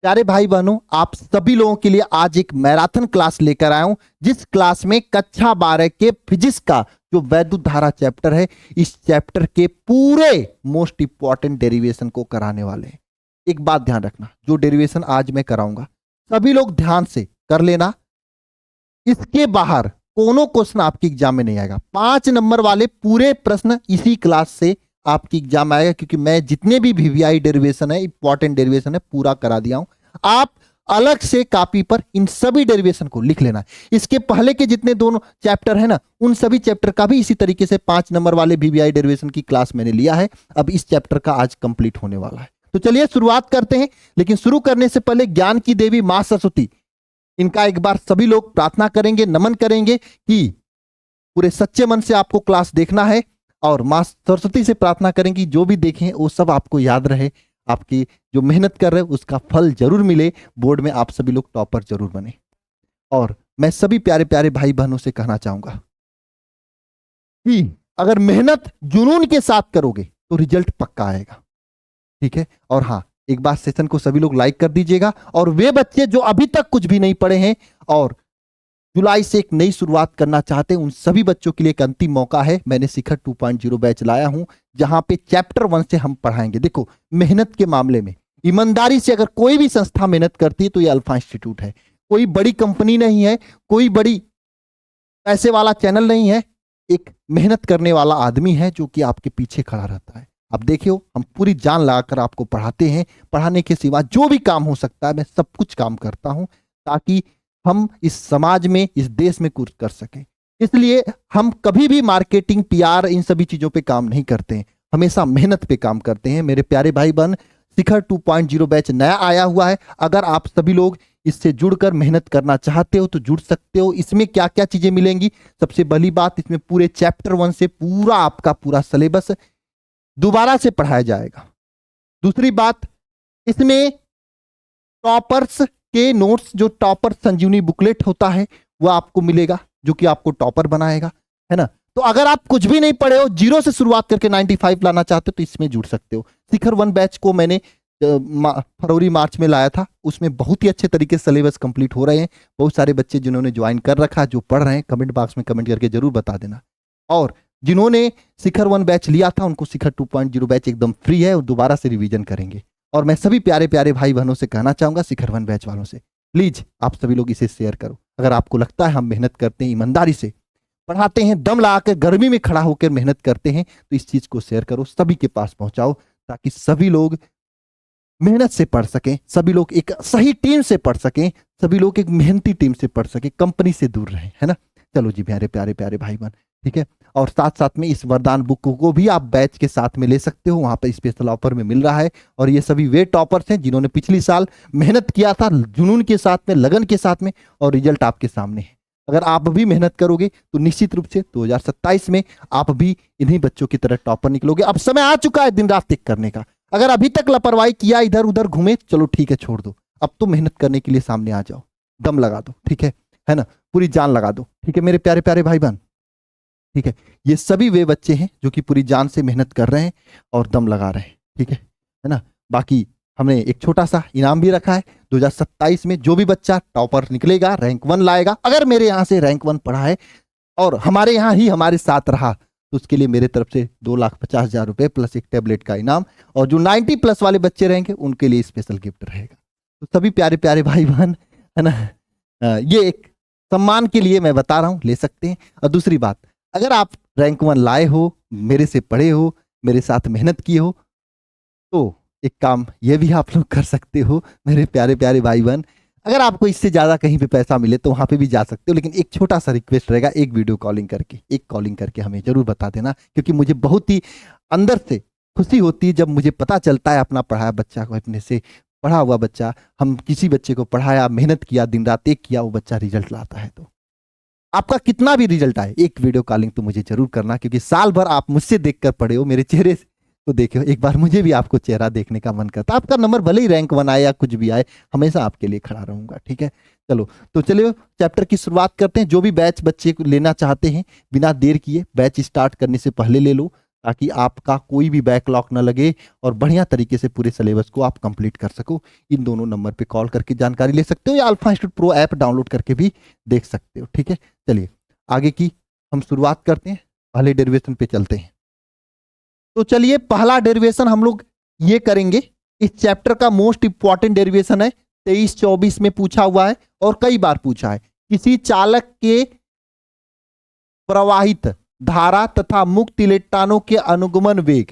प्यारे भाई बहनों, आप सभी लोगों के लिए आज एक मैराथन क्लास लेकर आया हूं, जिस क्लास में कक्षा 12 के फिजिक्स का जो वैद्युत धारा चैप्टर है, इस चैप्टर के पूरे मोस्ट इंपॉर्टेंट डेरिवेशन को कराने वाले हैं। एक बात ध्यान रखना, जो डेरिवेशन आज मैं कराऊंगा सभी लोग ध्यान से कर लेना। इसके बाहर कोनो क्वेश्चन आपके एग्जाम में नहीं आएगा। 5 नंबर वाले पूरे प्रश्न इसी क्लास से आपकी एग्जाम आएगा, क्योंकि मैं जितने भी वीवीआई डेरिवेशन है, इंपॉर्टेंट डेरिवेशन है, पूरा करा दिया हूं। आप अलग से कॉपी पर इन सभी डेरिवेशन को लिख लेना। इसके पहले के जितने दोनों चैप्टर है ना, उन सभी चैप्टर का भी इसी तरीके से 5 नंबर वाले वीवीआई डेरिवेशन की क्लास मैंने लिया है। अब इस चैप्टर का आज कंप्लीट होने वाला है, तो चलिए शुरुआत करते हैं। लेकिन शुरू करने से पहले ज्ञान की देवी मां सरस्वती, इनका एक बार सभी लोग प्रार्थना करेंगे, नमन करेंगे कि पूरे सच्चे मन से आपको क्लास देखना है, और मां सरस्वती से प्रार्थना करेंगे जो भी देखें वो सब आपको याद रहे, आपकी जो मेहनत कर रहे हैं उसका फल जरूर मिले, बोर्ड में आप सभी लोग टॉपर जरूर बने। और मैं सभी प्यारे प्यारे भाई बहनों से कहना चाहूंगा कि अगर मेहनत जुनून के साथ करोगे तो रिजल्ट पक्का आएगा, ठीक है। और हाँ, एक बार सेशन को सभी लोग लाइक कर दीजिएगा। और वे बच्चे जो अभी तक कुछ भी नहीं पढ़े हैं और जुलाई से एक नई शुरुआत करना चाहते हैं, उन सभी बच्चों के लिए एक अंतिम मौका है। मैंने शिखर 2.0 बैच लाया हूं, जहां पे चैप्टर 1 से हम पढ़ाएंगे। देखो, मेहनत के मामले में ईमानदारी से अगर कोई भी संस्था मेहनत करती है तो ये अल्फा इंस्टीट्यूट है। कोई बड़ी कंपनी नहीं है, कोई बड़ी पैसे वाला चैनल नहीं है, एक मेहनत करने वाला आदमी है जो कि आपके पीछे खड़ा रहता है। अब देखियो, हम पूरी जान लगाकर आपको पढ़ाते हैं। पढ़ाने के सिवा जो भी काम हो सकता है मैं सब कुछ काम करता हूं, ताकि हम इस समाज में, इस देश में कुछ कर सकें। इसलिए हम कभी भी मार्केटिंग, पीआर, इन सभी चीजों पे काम नहीं करते हैं, हमेशा मेहनत पे काम करते हैं। मेरे प्यारे भाई बहन, शिखर 2.0 बैच नया आया हुआ है। अगर आप सभी लोग इससे जुड़कर मेहनत करना चाहते हो तो जुड़ सकते हो। इसमें क्या क्या चीजें मिलेंगी? सबसे पहली बात, इसमें पूरे चैप्टर 1 से पूरा आपका पूरा सिलेबस दोबारा से पढ़ाया जाएगा। दूसरी बात, इसमें टॉपर्स के नोट्स, जो टॉपर संजीवनी बुकलेट होता है, वो आपको मिलेगा, जो कि आपको टॉपर बनाएगा, है ना। तो अगर आप कुछ भी नहीं पढ़े हो, जीरो से शुरुआत करके 95 लाना चाहते हो तो इसमें जुड़ सकते हो। शिखर 1 बैच को मैंने फरवरी मार्च में लाया था, उसमें बहुत ही अच्छे तरीके से सिलेबस कंप्लीट हो रहे हैं। बहुत सारे बच्चे जिन्होंने ज्वाइन कर रखा, जो पढ़ रहे हैं, कमेंट बॉक्स में कमेंट करके जरूर बता देना। और जिन्होंने शिखर 1 बैच लिया था, उनको शिखर 2.0 बैच एकदम फ्री है, और दोबारा से रिवीजन करेंगे। और मैं सभी प्यारे प्यारे भाई बहनों से कहना चाहूंगा, शिखर 1 बैच वालों से, प्लीज आप सभी लोग इसे शेयर करो। अगर आपको लगता है हम मेहनत करते हैं, ईमानदारी से पढ़ाते हैं, दम लगाकर गर्मी में खड़ा होकर मेहनत करते हैं, तो इस चीज को शेयर करो, सभी के पास पहुंचाओ, ताकि सभी लोग मेहनत से पढ़ सकें, सभी लोग एक सही टीम से पढ़ सकें, सभी लोग एक मेहनती टीम से पढ़ सकें, कंपनी से दूर रहें, है ना। चलो जी प्यारे प्यारे प्यारे भाई बहन, ठीक है। और साथ साथ में इस वरदान बुक को भी आप बैच के साथ में ले सकते हो, वहां पर स्पेशल ऑफर में मिल रहा है। और ये सभी वे टॉपर्स हैं जिन्होंने पिछली साल मेहनत किया था, जुनून के साथ में, लगन के साथ में, और रिजल्ट आपके सामने है। अगर आप भी मेहनत करोगे तो निश्चित रूप से 2027 में आप भी इन्हीं बच्चों की तरह टॉपर निकलोगे। अब समय आ चुका है दिन रात एक करने का। अगर अभी तक लापरवाही किया, इधर उधर घूमे, चलो ठीक है, छोड़ दो। अब तो मेहनत करने के लिए सामने आ जाओ, दम लगा दो, ठीक है ना, पूरी जान लगा दो, ठीक है मेरे प्यारे प्यारे भाई बहन, ठीक है। ये सभी वे बच्चे हैं जो कि पूरी जान से मेहनत कर रहे हैं और दम लगा रहे हैं, ठीक है ना। बाकी हमने एक छोटा सा इनाम भी रखा है। 2027 में जो भी बच्चा टॉपर निकलेगा, रैंक 1 लाएगा, अगर मेरे यहाँ से रैंक 1 पढ़ा है और हमारे यहाँ ही हमारे साथ रहा, तो उसके लिए मेरे तरफ से 2,50,000 रुपए प्लस एक टैबलेट का इनाम। और जो 90+ वाले बच्चे रहेंगे उनके लिए स्पेशल गिफ्ट रहेगा। तो सभी प्यारे प्यारे भाई बहन, है ना, ये एक सम्मान के लिए मैं बता रहा हूँ, ले सकते हैं। और दूसरी बात, अगर आप रैंक 1 लाए हो, मेरे से पढ़े हो, मेरे साथ मेहनत किए हो, तो एक काम ये भी आप लोग कर सकते हो मेरे प्यारे प्यारे भाई बहन। अगर आपको इससे ज्यादा कहीं पे पैसा मिले तो वहां पे भी जा सकते हो, लेकिन एक छोटा सा रिक्वेस्ट रहेगा, एक वीडियो कॉलिंग करके हमें जरूर बता देना, क्योंकि मुझे बहुत ही अंदर से खुशी होती है जब मुझे पता चलता है अपना पढ़ाया बच्चा को, अपने से पढ़ा हुआ बच्चा, हम किसी बच्चे को पढ़ाया, मेहनत किया, दिन रात एक किया, वो बच्चा रिजल्ट लाता है। तो आपका कितना भी रिजल्ट आए, एक वीडियो कॉलिंग तो मुझे जरूर करना, क्योंकि साल भर आप मुझसे देखकर पढ़े हो, मेरे चेहरे तो देखो, एक बार मुझे भी आपको चेहरा देखने का मन करता। आपका नंबर भले ही रैंक 1 आए या कुछ भी आए, हमेशा आपके लिए खड़ा रहूंगा, ठीक है। चलो तो चलिए चैप्टर की शुरुआत करते हैं। जो भी बैच बच्चे को लेना चाहते हैं, बिना देर किए बैच स्टार्ट करने से पहले ले लो, ताकि आपका कोई भी बैकलॉग ना लगे और बढ़िया तरीके से पूरे सिलेबस को आप कंप्लीट कर सको। इन दोनों नंबर पे कॉल करके जानकारी ले सकते हो या alpha institute pro app download करके भी देख सकते हो। ठीक है, चलिए आगे की हम शुरुआत करते हैं, पहले डेरिवेशन पे चलते हैं। तो चलिए पहला डेरिवेशन हम लोग ये करेंगे, इस चैप्टर का मोस्ट इंपॉर्टेंट डेरिवेशन है, 23-24 में पूछा हुआ है और कई बार पूछा है। किसी चालक के प्रवाहित धारा तथा मुक्त इलेक्ट्रॉनों के अनुगमन वेग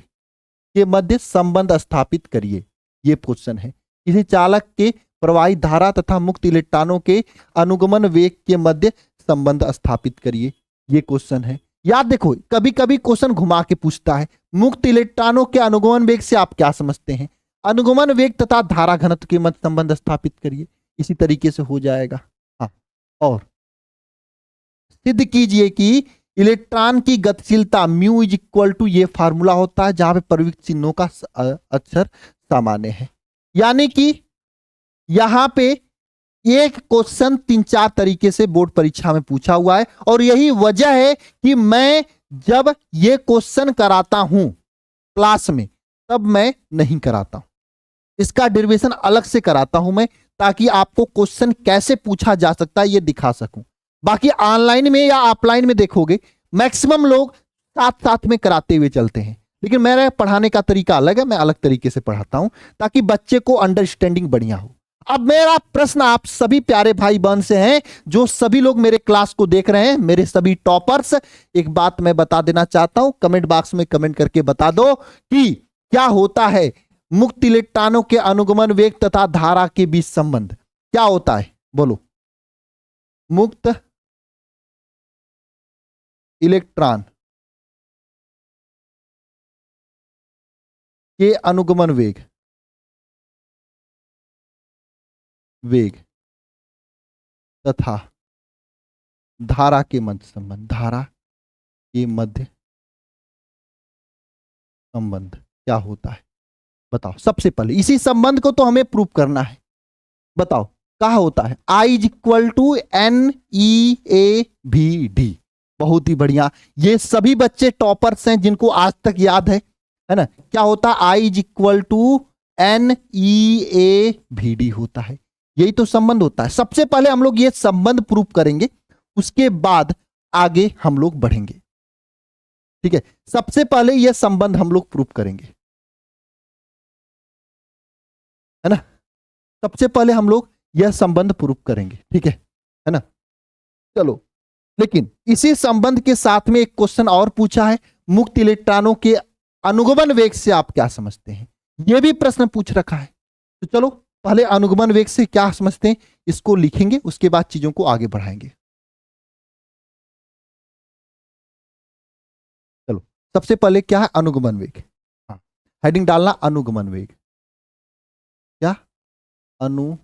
के मध्य संबंध स्थापित करिए। यह क्वेश्चन है, किसी चालक के प्रवाहित धारा तथा मुक्त इलेक्ट्रॉनों के अनुगमन वेग के मध्य संबंध स्थापित करिए। यह क्वेश्चन है। याद देखो, कभी कभी क्वेश्चन घुमा के पूछता है, मुक्त इलेक्ट्रॉनों के अनुगमन वेग से आप क्या समझते हैं? अनुगमन वेग तथा धारा घनत्व के मध्य संबंध स्थापित करिए। इसी तरीके से हो जाएगा। हाँ, और सिद्ध कीजिए कि इलेक्ट्रॉन की गतिशीलता म्यू इज इक्वल टू, ये फार्मूला होता है जहां पे प्रविष्ट चिन्हों का अक्षर सामान्य है। यानी कि यहां पे एक क्वेश्चन 3-4 तरीके से बोर्ड परीक्षा में पूछा हुआ है और यही वजह है कि मैं जब ये क्वेश्चन कराता हूं क्लास में तब मैं नहीं कराता हूं, इसका डेरिवेशन अलग से कराता हूं मैं, ताकि आपको क्वेश्चन कैसे पूछा जा सकता है ये दिखा सकूं। बाकी ऑनलाइन में या ऑफलाइन में देखोगे मैक्सिमम लोग साथ साथ में कराते हुए चलते हैं, लेकिन मेरा पढ़ाने का तरीका अलग है, मैं अलग तरीके से पढ़ाता हूं ताकि बच्चे को अंडरस्टैंडिंग बढ़िया हो। अब मेरा प्रश्न आप सभी प्यारे भाई बहन से है, जो सभी लोग मेरे क्लास को देख रहे हैं, मेरे सभी टॉपर्स, एक बात मैं बता देना चाहता हूं, कमेंट बॉक्स में कमेंट करके बता दो कि क्या होता है मुक्त इलेक्ट्रॉनों के अनुगमन वेग तथा धारा के बीच संबंध क्या होता है? बोलो। मुक्त इलेक्ट्रॉन के अनुगमन वेग तथा धारा के मध्य संबंध, धारा के मध्य संबंध क्या होता है? बताओ। सबसे पहले इसी संबंध को तो हमें प्रूव करना है। बताओ क्या होता है? I is equal to NEAVD। बहुत ही बढ़िया, ये सभी बच्चे टॉपर्स हैं जिनको आज तक याद है ना? क्या होता है? I is equal to NEAVD होता है। यही तो संबंध होता है। सबसे पहले हम लोग ये संबंध प्रूव करेंगे, उसके बाद आगे हम लोग बढ़ेंगे। ठीक है, सबसे पहले ये संबंध हम लोग प्रूव करेंगे, है ना? सबसे पहले हम लोग यह संबंध प्रूव करेंगे। ठीक है ना? चलो, लेकिन इसी संबंध के साथ में एक क्वेश्चन और पूछा है, मुक्त इलेक्ट्रॉनों के अनुगमन वेग से आप क्या समझते हैं? यह भी प्रश्न पूछ रखा है। तो चलो पहले अनुगमन वेग से क्या समझते हैं इसको लिखेंगे, उसके बाद चीजों को आगे बढ़ाएंगे। चलो, सबसे पहले क्या है अनुगमन वेग? हाँ, हेडिंग डालना अनुगमन वेग। क्या? अनुगमन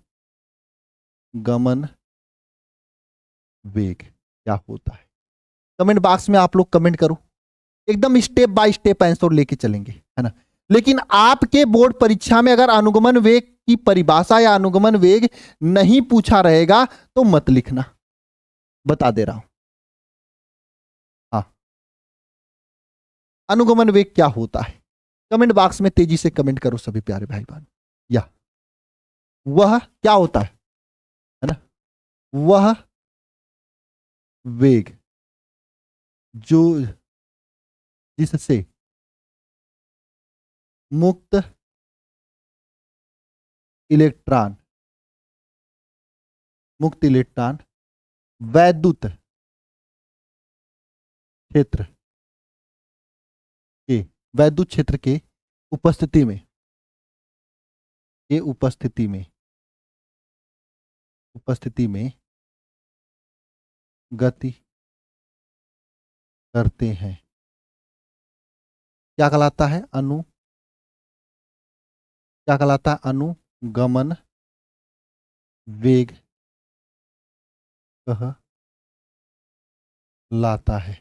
वेग क्या होता है? कमेंट बॉक्स में आप लोग कमेंट करो, एकदम स्टेप बाय स्टेप आंसर लेके चलेंगे, है ना? लेकिन आपके बोर्ड परीक्षा में अगर अनुगमन वेग की परिभाषा या अनुगमन वेग नहीं पूछा रहेगा तो मत लिखना, बता दे रहा हूं। हाँ, अनुगमन वेग क्या होता है? कमेंट बॉक्स में तेजी से कमेंट करो सभी प्यारे भाई बहन। या वह क्या होता है ना? वह वेग जो जिससे मुक्त इलेक्ट्रॉन वैद्युत क्षेत्र के उपस्थिति में गति करते हैं, क्या कहलाता है? अनुगमन वेग कहलाता है।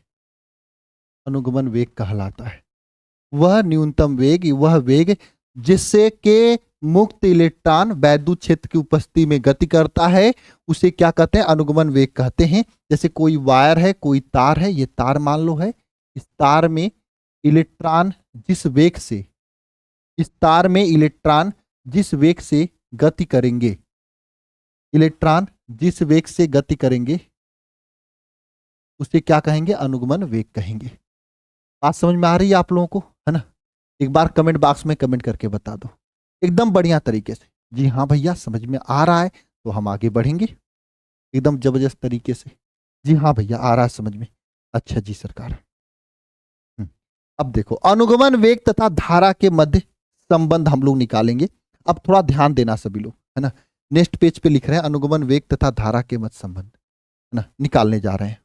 अनुगमन वेग कहलाता है वह न्यूनतम वेग, वह वेग जिससे के मुक्त इलेक्ट्रॉन वैद्युत क्षेत्र की उपस्थिति में गति करता है, उसे क्या कहते हैं? अनुगमन वेग कहते हैं। जैसे कोई वायर है, कोई तार है, ये तार मान लो है, इस तार में इलेक्ट्रॉन जिस वेग से, इस तार में इलेक्ट्रॉन जिस वेग से गति करेंगे, इलेक्ट्रॉन जिस वेग से गति करेंगे उसे क्या कहेंगे? अनुगमन वेग कहेंगे। बात समझ में आ रही है आप लोगों को, है ना? एक बार कमेंट बॉक्स में कमेंट करके बता दो एकदम बढ़िया तरीके से। जी हाँ भैया समझ में आ रहा है तो हम आगे बढ़ेंगे एकदम जबरदस्त तरीके से। जी हाँ भैया आ रहा है समझ में। अच्छा जी सरकार। अब देखो अनुगमन वेग तथा धारा के मध्य संबंध हम लोग निकालेंगे। अब थोड़ा ध्यान देना सभी लोग, है ना? नेक्स्ट पेज पे लिख रहे हैं अनुगमन वेग तथा धारा के मध्य संबंध, है ना? निकालने जा रहे हैं।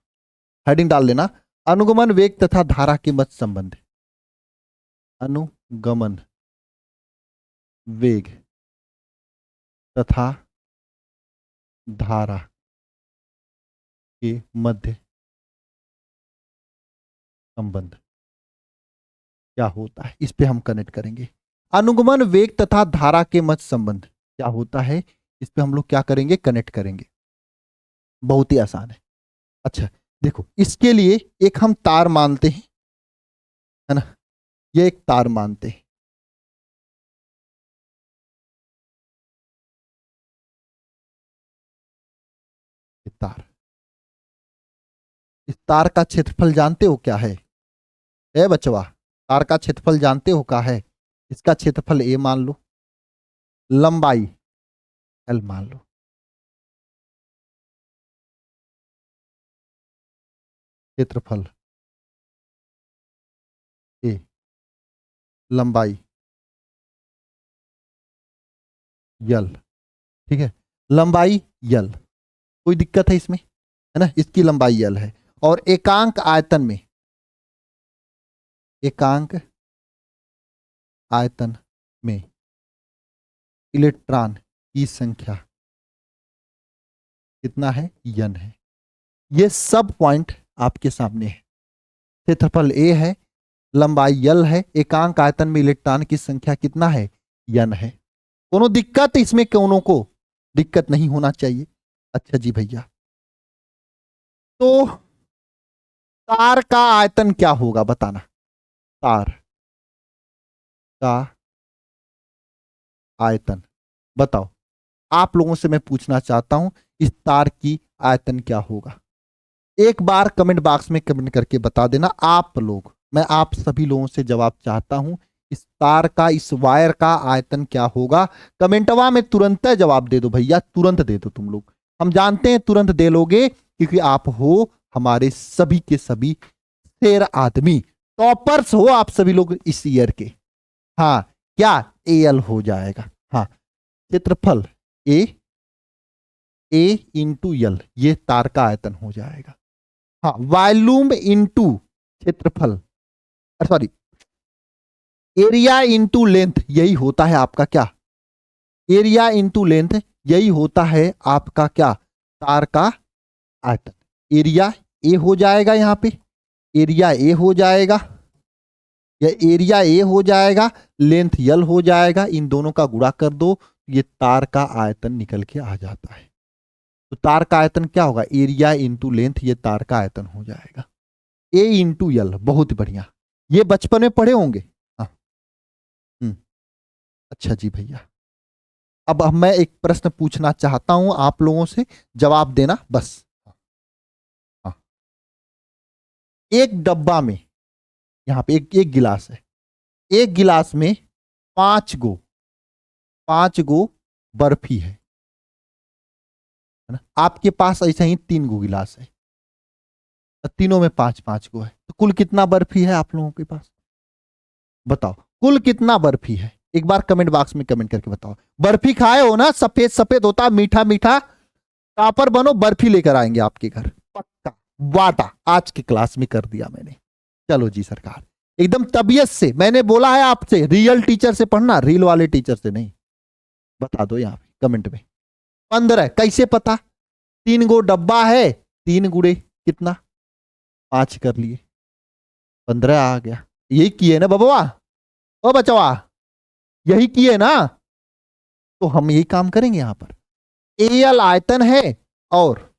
हेडिंग डाल देना अनुगमन वेग तथा धारा के मध्य संबंध। अनुगमन वेग तथा धारा के मध्य संबंध क्या होता है, इस पे हम कनेक्ट करेंगे। अनुगमन वेग तथा धारा के मध्य संबंध क्या होता है, इस पे हम लोग क्या करेंगे? कनेक्ट करेंगे। बहुत ही आसान है। अच्छा देखो इसके लिए एक हम तार मानते हैं, है ना? ये एक तार मानते हैं। ये तार, इस तार का क्षेत्रफल जानते हो क्या है? ए बचवा, तार का क्षेत्रफल जानते हो क्या है? इसका क्षेत्रफल ए मान लो, लंबाई एल मान लो। क्षेत्रफल ए, लंबाई यल, ठीक है? लंबाई यल, कोई दिक्कत है इसमें? है ना? इसकी लंबाई यल है और एकांक आयतन में, एकांक आयतन में इलेक्ट्रॉन की संख्या कितना है? यन है। ये सब पॉइंट आपके सामने है। क्षेत्रफल ए है, लंबाई यल है, एकांक आयतन में इलेक्ट्रॉन की संख्या कितना है? यन है। कोनो दिक्कत इसमें? कोनो को दिक्कत नहीं होना चाहिए। अच्छा जी भैया, तो तार का आयतन क्या होगा बताना? तार का आयतन बताओ। आप लोगों से मैं पूछना चाहता हूं इस तार की आयतन क्या होगा? एक बार कमेंट बॉक्स में कमेंट करके बता देना आप लोग। मैं आप सभी लोगों से जवाब चाहता हूं इस तार का, इस वायर का आयतन क्या होगा? कमेंटवा में तुरंत जवाब दे दो भैया, तुरंत दे दो तुम लोग। हम जानते हैं तुरंत दे लोगे क्योंकि आप हो हमारे सभी के सभी शेर आदमी, टॉपर्स हो आप सभी लोग इस ईयर के। हाँ क्या? एल हो जाएगा। हाँ क्षेत्रफल ए, ए इंटू यल, ये तार का आयतन हो जाएगा। हाँ वॉल्यूम इंटू क्षेत्रफल, सॉरी एरिया इंटू लेंथ, यही होता है आपका क्या? एरिया इंटू लेंथ, यही होता है आपका क्या? तार का आयतन। एरिया ए हो जाएगा, यहां पे एरिया ए हो जाएगा, या एरिया ए हो जाएगा, लेंथ यल हो जाएगा। इन दोनों का गुणा कर दो, ये तार का आयतन निकल के आ जाता है। तो तार का आयतन क्या होगा? एरिया इंटू लेंथ, ये तार का आयतन हो जाएगा। ए इंटू यल, बहुत बढ़िया, ये बचपन में पढ़े होंगे। हाँ अच्छा जी भैया, अब मैं एक प्रश्न पूछना चाहता हूं आप लोगों से, जवाब देना बस। हाँ एक डब्बा में, यहां पे एक एक गिलास है, एक गिलास में पांच गो बर्फी है ना? आपके पास ऐसे ही 3 गो गिलास है, तीनों में 5-5 गो है, तो कुल कितना बर्फी है आप लोगों के पास? बताओ कुल कितना बर्फी है? एक बार कमेंट बॉक्स में कमेंट करके बताओ। बर्फी खाए हो ना? सफेद सफेद होता, मीठा मीठा। टॉपर बनो, बर्फी लेकर आएंगे आपके घर पक्का। वादा आज की क्लास में कर दिया मैंने। चलो जी सरकार, एकदम तबीयत से मैंने बोला है आपसे, रियल टीचर से पढ़ना, रील वाले टीचर से नहीं। बता दो यहाँ पे कमेंट में। 15 कैसे पता? 3 गो डब्बा है, 3 गुड़े कितना? 5 कर लिए, 15 आ गया। यही किए ना बबवा, ओ बचवा, यही किए ना? तो हम यही काम करेंगे यहां पर। एल आयतन है और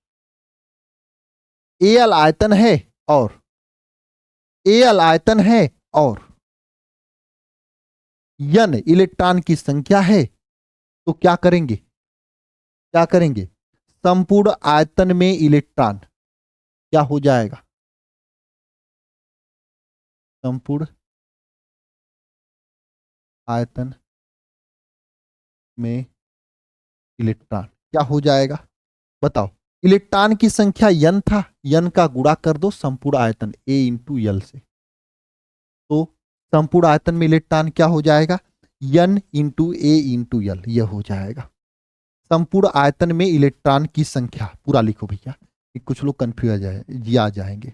एल आयतन है और एल आयतन है और n इलेक्ट्रॉन की संख्या है, तो क्या करेंगे, क्या करेंगे, संपूर्ण आयतन में इलेक्ट्रॉन क्या हो जाएगा, संपूर्ण आयतन में इलेक्ट्रॉन क्या हो जाएगा, बताओ। इलेक्ट्रॉन की संख्या n था, n का गुणा कर दो संपूर्ण आयतन A इंटू एल से, तो संपूर्ण आयतन में इलेक्ट्रॉन क्या हो जाएगा, n इंटू ए इंटू एल, यह हो जाएगा संपूर्ण आयतन में इलेक्ट्रॉन की संख्या। पूरा लिखो भैया, कुछ लोग कंफ्यूज आ जाएंगे।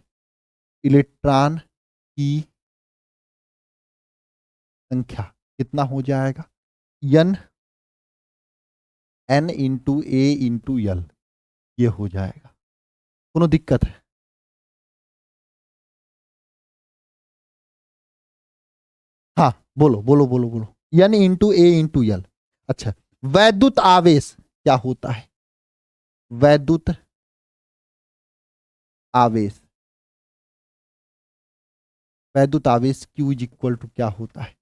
इलेक्ट्रॉन की संख्या कितना हो जाएगा, n इंटू ए इंटू एल, ये हो जाएगा। कोनो दिक्कत है, हाँ बोलो बोलो बोलो बोलो, n इंटू ए इंटू एल। अच्छा, वैद्युत आवेश क्या होता है, वैद्युत आवेश, वैद्युत आवेश Q इज इक्वल टू क्या होता है,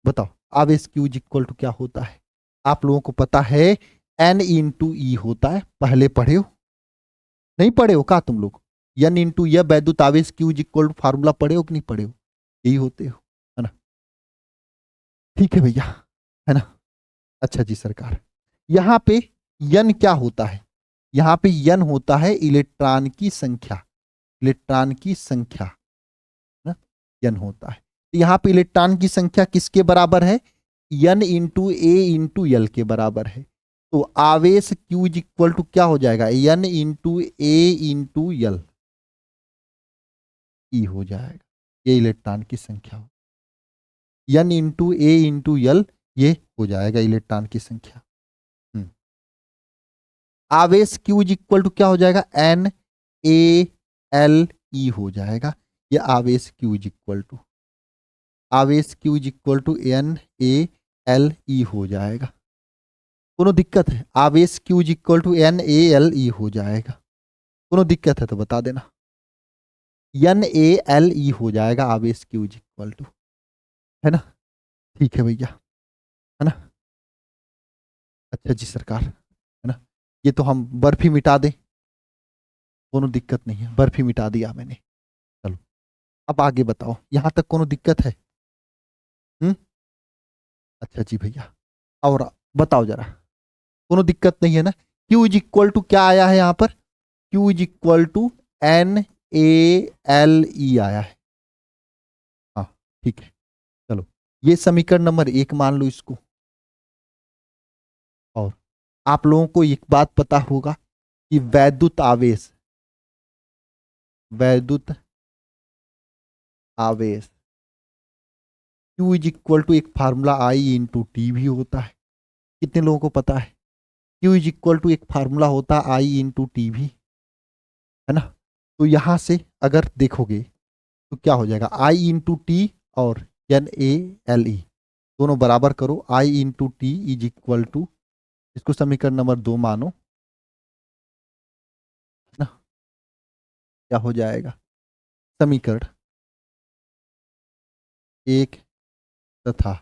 बताओ। आवेश Q इज इक्वल टू क्या होता है, आप लोगों को पता है N इंटू ई होता है, पहले पढ़े हो, नहीं पढ़े हो का तुम लोग, N इंटू यह वैद्युत आवेश Q is equal to formula पढ़े हो कि नहीं पढ़े हो, यही होते हो, है ना, ठीक है भैया, है ना। अच्छा जी सरकार, यहां पे N क्या होता है, यहां पे N होता है इलेक्ट्रॉन की संख्या, इलेक्ट्रॉन की संख्या ना, N होता है। तो यहां पे इलेक्ट्रॉन की संख्या किसके बराबर है, N इंटू ए इंटू एल के बराबर है। तो आवेश Q इज इक्वल टू क्या हो जाएगा, N इंटू ए इंटू एल, ई हो जाएगा, ये इलेक्ट्रॉन की संख्या हो, N इंटू ए इंटू एल, ये हो जाएगा इलेक्ट्रॉन की संख्या। आवेश Q इज इक्वल टू क्या हो जाएगा, N ए एल ई हो जाएगा, ये आवेश Q इज इक्वल टू, आवेश Q is equal to N A L E हो जाएगा। कोनो दिक्कत है, आवेश Q is equal to N A L E हो जाएगा, कोनो दिक्कत है तो बता देना, N ए एल ई हो जाएगा आवेश Q इज इक्वल टू, है ना, ठीक है भैया, है ना। अच्छा जी सरकार, है ना, ये तो हम बर्फी मिटा दें, कोनो दिक्कत नहीं है, बर्फी मिटा दिया मैंने। चलो अब आगे बताओ, यहां तक कोनो दिक्कत है, हम्म, अच्छा जी भैया, और बताओ जरा, कोनो दिक्कत नहीं है ना। Q इज इक्वल टू क्या आया है यहां पर, Q is equal to N A L E आया है, हाँ ठीक है। चलो ये समीकरण नंबर 1 मान लो इसको। और आप लोगों को एक बात पता होगा कि वैद्युत आवेश, वैद्युत आवेश Q इज इक्वल टू एक फार्मूला I इंटू टी भी होता है, कितने लोगों को पता है, Q इज इक्वल टू एक फार्मूला होता है I इंटू टी भी, है ना। तो यहां से अगर देखोगे तो क्या हो जाएगा, I इंटू टी और N ए एल ई दोनों बराबर करो, I into T is equal to, इसको समीकरण नंबर 2 मानो ना, क्या हो जाएगा, समीकरण 1 तथा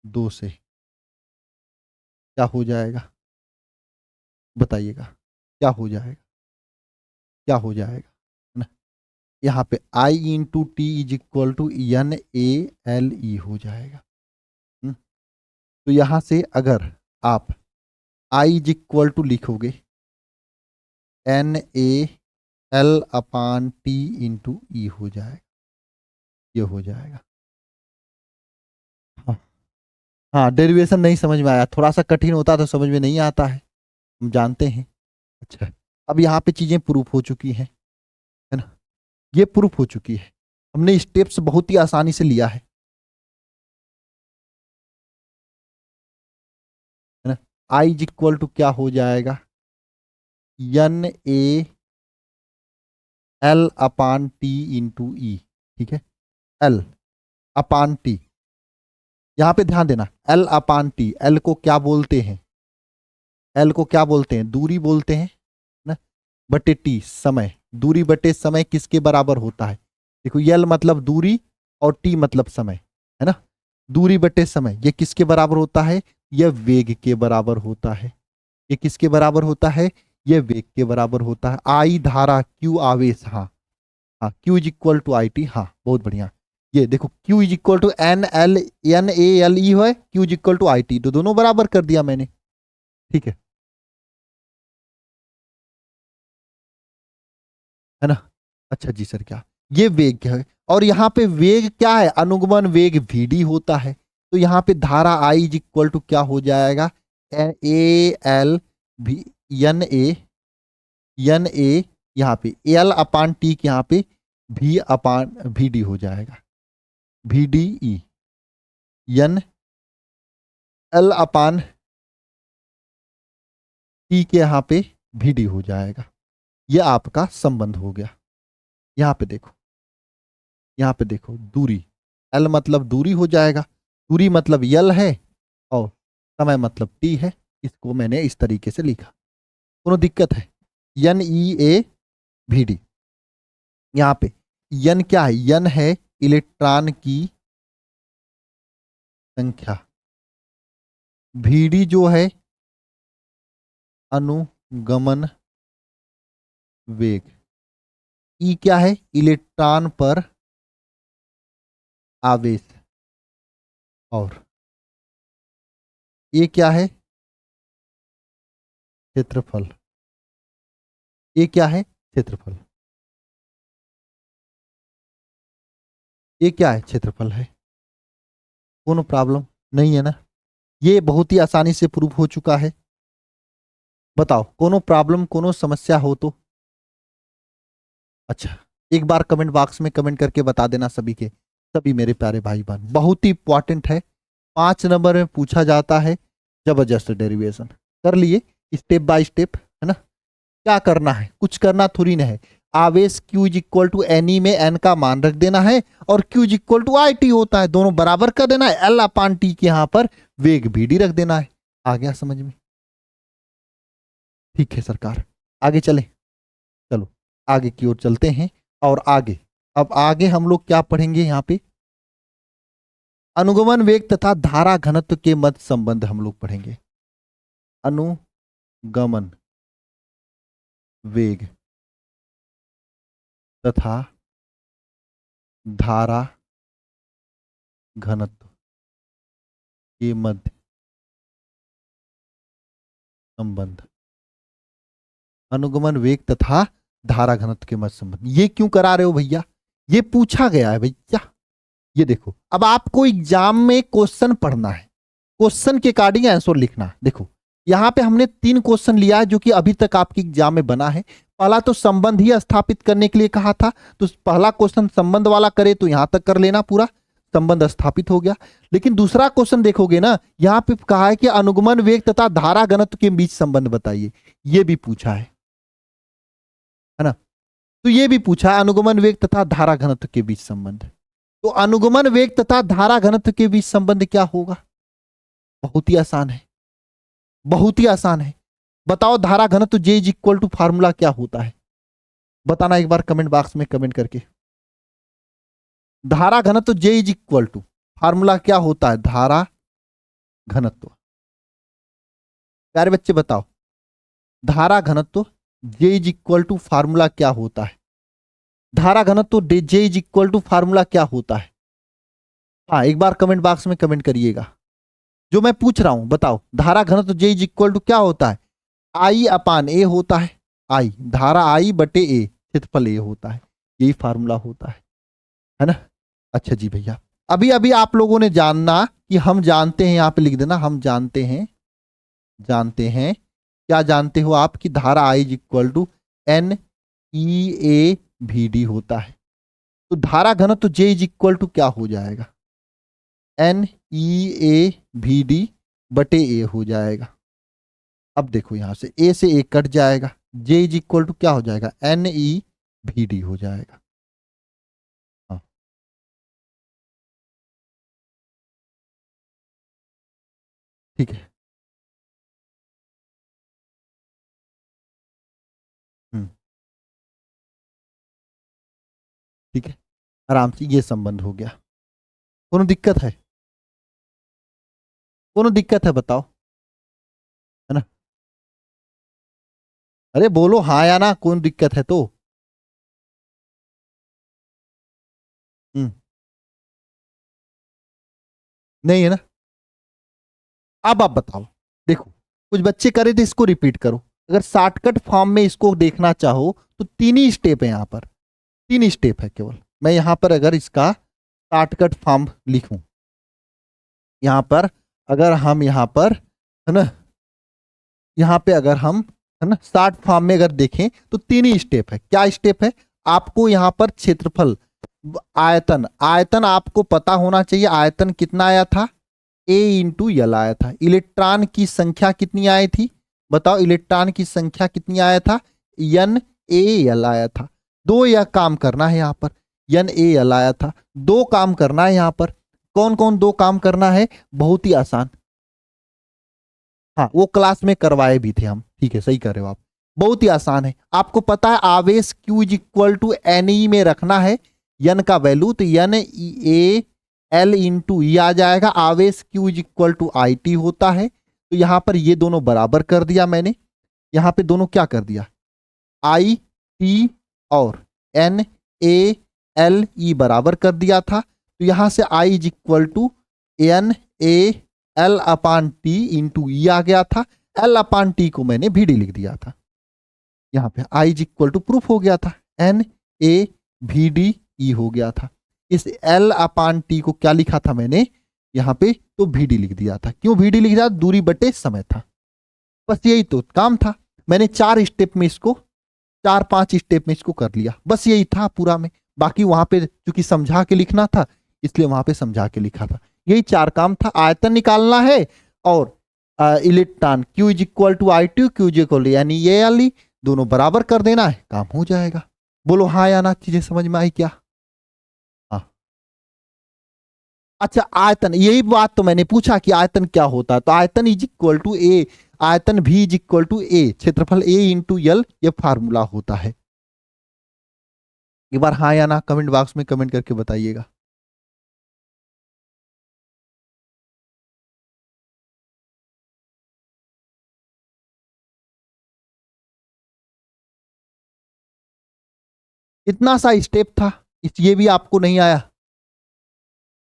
2 से क्या हो जाएगा, बताइएगा, क्या हो जाएगा, क्या हो जाएगा, है ना। यहाँ पे I into T is equal to N A L E हो जाएगा। तो यहां से अगर आप I इज इक्वल टू लिखोगे N A L upon T into E हो जाएगा, ये हो जाएगा। हाँ हाँ, डेरिवेशन नहीं समझ में आया, थोड़ा सा कठिन होता तो समझ में नहीं आता है, हम जानते हैं। अच्छा, अब यहाँ पे चीजें प्रूफ हो चुकी हैं, है ना, ये प्रूफ हो चुकी है, हमने स्टेप्स बहुत ही आसानी से लिया है ना। आई इज इक्वल टू क्या हो जाएगा, N A L upon T into E, ठीक है, एल अपान टी, यहां पे ध्यान देना, एल अपान टी, एल को क्या बोलते हैं, एल को क्या बोलते हैं, दूरी बोलते हैं ना, बटे टी समय, दूरी बटे समय किसके बराबर होता है, देखो यल मतलब दूरी और टी मतलब समय, है ना। दूरी बटे समय ये किसके बराबर होता है, यह वेग के बराबर होता है। ये किसके बराबर होता है, यह वेग के बराबर होता है। आई धारा, क्यू आवेश, हाँ हाँ, Q is equal to I T, हाँ बहुत बढ़िया। ये देखो Q is equal to N L, N A L E है, Q is equal to I T, तो दोनों बराबर कर दिया मैंने। ठीक है ना। अच्छा जी सर, क्या ये वेग है, और यहाँ पे वेग क्या है, अनुगमन वेग vd होता है। तो यहाँ पे धारा आई इज इक्वल टू क्या हो जाएगा, ए एल भी, एन ए यहाँ पे एल अपान टी के यहाँ पे भी अपान वी डी हो जाएगा, V D E, N L upon T के यहाँ पे वी डी हो जाएगा। ये आपका संबंध हो गया। यहाँ पे देखो, यहाँ पे देखो दूरी, एल मतलब दूरी हो जाएगा, दूरी मतलब यल है, और समय मतलब टी है। इसको मैंने इस तरीके से लिखा, कोनो दिक्कत है। N E A V D, यहाँ पे यन क्या है, यन है इलेक्ट्रॉन की संख्या, वीडी जो है अनुगमन वेग, ई क्या है इलेक्ट्रॉन पर आवेश, और ये क्या है क्षेत्रफल, ये क्या है क्षेत्रफल, ये क्या है क्षेत्रफल है। कोनो प्रॉब्लम नहीं है ना, ये बहुत ही आसानी से प्रूफ हो चुका है। बताओ कोनो प्रॉब्लम, कोनो समस्या हो तो। अच्छा, एक बार कमेंट बॉक्स में कमेंट करके बता देना सभी के, सभी मेरे प्यारे भाई बहन, बहुत ही इंपॉर्टेंट है। 5 नंबर में पूछा जाता है जबरदस्त डेरिवेशन। कर लिए स्टेप बाय स्टेप, है ना। क्या करना है, कुछ करना थोड़ी ना है। आवेश Q is equal to N में एन का मान रख देना है, और Q is equal to I T होता है, दोनों बराबर कर देना है। एल अपान टी के यहाँ पर वेग भी डी रख देना है। आ गया समझ में। ठीक है सरकार, आगे चले, चलो आगे की ओर चलते हैं। और आगे, अब आगे हम लोग क्या पढ़ेंगे यहाँ पे, अनुगमन वेग तथा धारा घनत्व के मध्य संबंध हम लोग पढ़ेंगे। अनुगमन वेग तथा धारा घनत्व के मध्य संबंध, अनुगमन वेग तथा धारा घनत्व के मध्य संबंध, ये क्यों करा रहे हो भैया, ये पूछा गया है भैया। ये देखो, अब आपको एग्जाम में क्वेश्चन पढ़ना है, क्वेश्चन के अकॉर्डिंग आंसर लिखना। देखो यहां पे हमने 3 क्वेश्चन लिया है जो कि अभी तक आपके एग्जाम में बना है। पहला तो संबंध ही स्थापित करने के लिए कहा था, तो पहला क्वेश्चन संबंध वाला करे तो यहां तक कर लेना, पूरा संबंध स्थापित हो गया। लेकिन दूसरा क्वेश्चन देखोगे ना, यहां पे कहा है कि अनुगमन वेग तथा धारा घनत्व के बीच संबंध बताइए, ये भी पूछा है ना। तो ये भी पूछा अनुगमन वेग तथा धारा घनत्व के बीच संबंध। तो अनुगमन वेग तथा धारा घनत्व के बीच संबंध क्या होगा, बहुत ही आसान है, बहुत ही आसान है। बताओ धारा घनत्व जे इज इक्वल टू फार्मूला क्या होता है, बताना एक बार कमेंट बॉक्स में कमेंट करके। धारा घनत्व जे इज इक्वल टू फार्मूला क्या होता है, धारा घनत्व, प्यारे बच्चे बताओ, धारा घनत्व जे इज इक्वल टू फार्मूला क्या होता है, धारा घनत्व जे इज इक्वल टू फार्मूला क्या होता है। हाँ एक बार कमेंट बॉक्स में कमेंट करिएगा, जो मैं पूछ रहा हूं बताओ, धारा घनत्व जे इज इक्वल टू क्या होता है, आई अपान ए होता है, आई धारा आई बटे ए, क्षेत्रफल ए होता है, यही फार्मूला होता है ना। अच्छा जी भैया, अभी अभी आप लोगों ने जानना कि हम जानते हैं, यहां पे लिख देना, हम जानते हैं, जानते हैं, क्या जानते हो आप कि धारा I is equal to N E A V D होता है। तो धारा घनत्व जे इज इक्वल टू क्या हो जाएगा, N E A V D बटे ए हो जाएगा। अब देखो यहां से ए से ए कट जाएगा, जे इज इक्वल टू क्या हो जाएगा, एन ई वी डी हो जाएगा। हाँ ठीक है। हम्म, ठीक है। आराम से ये संबंध हो गया। कोनो दिक्कत है? कोनो दिक्कत है बताओ, है ना? अरे बोलो हाँ या ना, कौन दिक्कत है तो। हम्म। नहीं है ना? अब आप बताओ। देखो, कुछ बच्चे करे थे, इसको रिपीट करो। अगर शॉर्टकट फॉर्म में इसको देखना चाहो तो तीन ही स्टेप है यहाँ पर, तीन स्टेप है केवल। मैं यहाँ पर अगर इसका शॉर्टकट फॉर्म लिखूं, यहाँ पर अगर हम यहाँ पर, है ना, यहाँ पे अगर हम, है ना, शॉर्ट फॉर्म में अगर देखें तो तीन ही स्टेप है। क्या स्टेप है? आपको यहाँ पर क्षेत्रफल, आयतन, आयतन आपको पता होना चाहिए। आयतन कितना आया था? ए इंटू यल आया था। इलेक्ट्रॉन की संख्या कितनी आई थी? बताओ, इलेक्ट्रॉन की संख्या कितनी आया था? एन ए यल आया था। दो यह काम करना है यहाँ पर, एन ए यल आया था। दो काम करना है यहाँ पर। कौन कौन दो काम करना है? बहुत ही आसान। हाँ, वो क्लास में करवाए भी थे हम, ठीक है, सही कर रहे हो आप। बहुत ही आसान है। आपको पता है आवेश Q is equal to N E में रखना है यन का वैल्यू, तो N A L into E आ जाएगा। आवेश Q is equal to I T होता है। तो यहां पर ये दोनों बराबर कर दिया मैंने। यहां पे दोनों क्या कर दिया? आई टी और एन ए एल ई बराबर कर दिया था। तो यहां से I is equal to N A L upon T into E आ गया था। एल अपान टी को मैंने भी डी लिख दिया था। यहाँ पे आई इज इक्वल टू प्रूफ हो गया था, एन ए भी डी ई हो गया था। इस एल अपान टी को क्या लिखा था मैंने यहाँ पे? तो भी डी लिख दिया था। क्यों भी डी लिख दिया? दूरी बटे समय था। बस यही तो काम था। मैंने चार स्टेप में इसको, चार पांच स्टेप में इसको कर लिया। बस यही था पूरा में। बाकी वहां पे चूंकि समझा के लिखना था, इसलिए वहां पे समझा के लिखा था। यही चार काम था। आयतन निकालना है और electron Q is equal to I T, Q is equal यानी ये वाली दोनों बराबर कर देना है, काम हो जाएगा। बोलो हाँ या ना, चीजें समझ में आई क्या? हाँ। अच्छा, आयतन, यही बात तो मैंने पूछा कि आयतन क्या होता है। तो आयतन इज इक्वल टू ए, आयतन भी इज इक्वल टू ए, क्षेत्रफल ए इंटू यल, ये फार्मूला होता है। एक बार हाँ या ना कमेंट बॉक्स में कमेंट करके बताइएगा। इतना सा स्टेप था, ये भी आपको नहीं आया?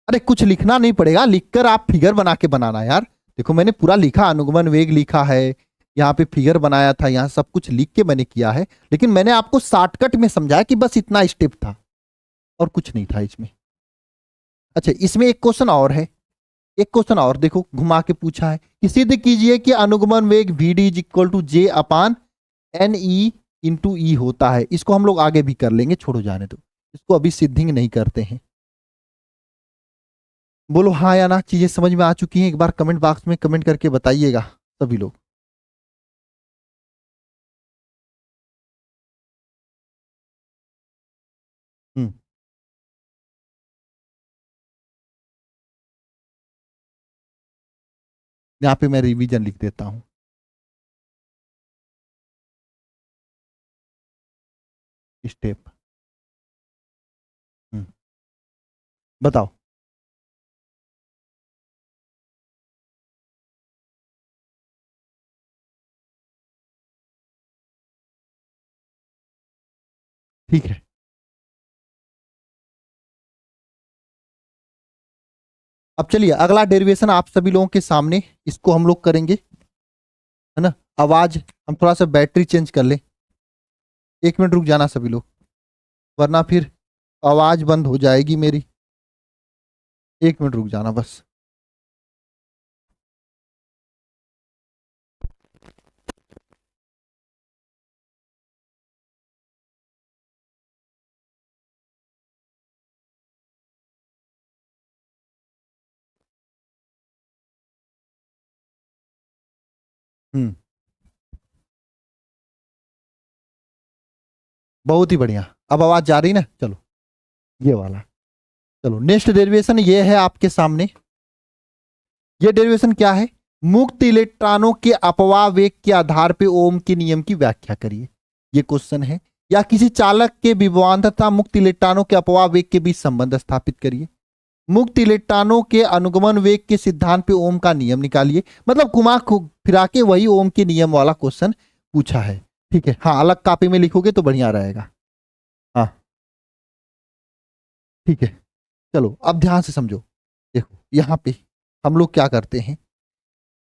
अरे कुछ लिखना नहीं पड़ेगा, लिखकर आप फिगर बना के बनाना यार। देखो मैंने पूरा लिखा, अनुगमन वेग लिखा है, यहाँ पे फिगर बनाया था, यहाँ सब कुछ लिख के मैंने किया है। लेकिन मैंने आपको शॉर्टकट में समझाया कि बस इतना स्टेप था और कुछ नहीं था इसमें। अच्छा, इसमें एक क्वेश्चन और है, एक क्वेश्चन और देखो घुमा के पूछा है कि सिद्ध कीजिए कि अनुगमन वेग V D is equal to J upon N E into E होता है। इसको हम लोग आगे भी कर लेंगे, छोड़ो जाने दो, इसको अभी सिद्धिंग नहीं करते हैं। बोलो हाँ या ना, चीजें समझ में आ चुकी हैं? एक बार कमेंट बॉक्स में कमेंट करके बताइएगा सभी लोग। हम्म। यहाँ पे मैं रिवीजन लिख देता हूँ। स्टेप। बताओ। ठीक है, अब चलिए अगला डेरिवेशन आप सभी लोगों के सामने, इसको हम लोग करेंगे, है ना। आवाज हम थोड़ा सा बैटरी चेंज कर ले, एक मिनट रुक जाना सभी लोग, वरना फिर आवाज बंद हो जाएगी मेरी। एक मिनट रुक जाना बस। हम्म। बहुत ही बढ़िया, अब आवाज जा रही ना? चलो ये वाला, चलो नेक्स्ट डेरिवेशन ये है आपके सामने। ये डेरिवेशन क्या है? मुक्त इलेक्ट्रॉनों के अपवाह वेग के आधार पे ओम के नियम की व्याख्या करिए। ये क्वेश्चन है। या किसी चालक के विभवांतर तथा मुक्त इलेक्ट्रॉनों के अपवाह वेग के बीच संबंध स्थापित करिए। मुक्त इलेक्ट्रॉनों के अनुगमन वेग के सिद्धांत पे ओम का नियम निकालिए। मतलब घुमा फिरा के वही ओम के नियम वाला क्वेश्चन पूछा है। ठीक है, हाँ अलग कॉपी में लिखोगे तो बढ़िया रहेगा। हाँ ठीक है, चलो अब ध्यान से समझो। देखो यहां पे हम लोग क्या करते हैं,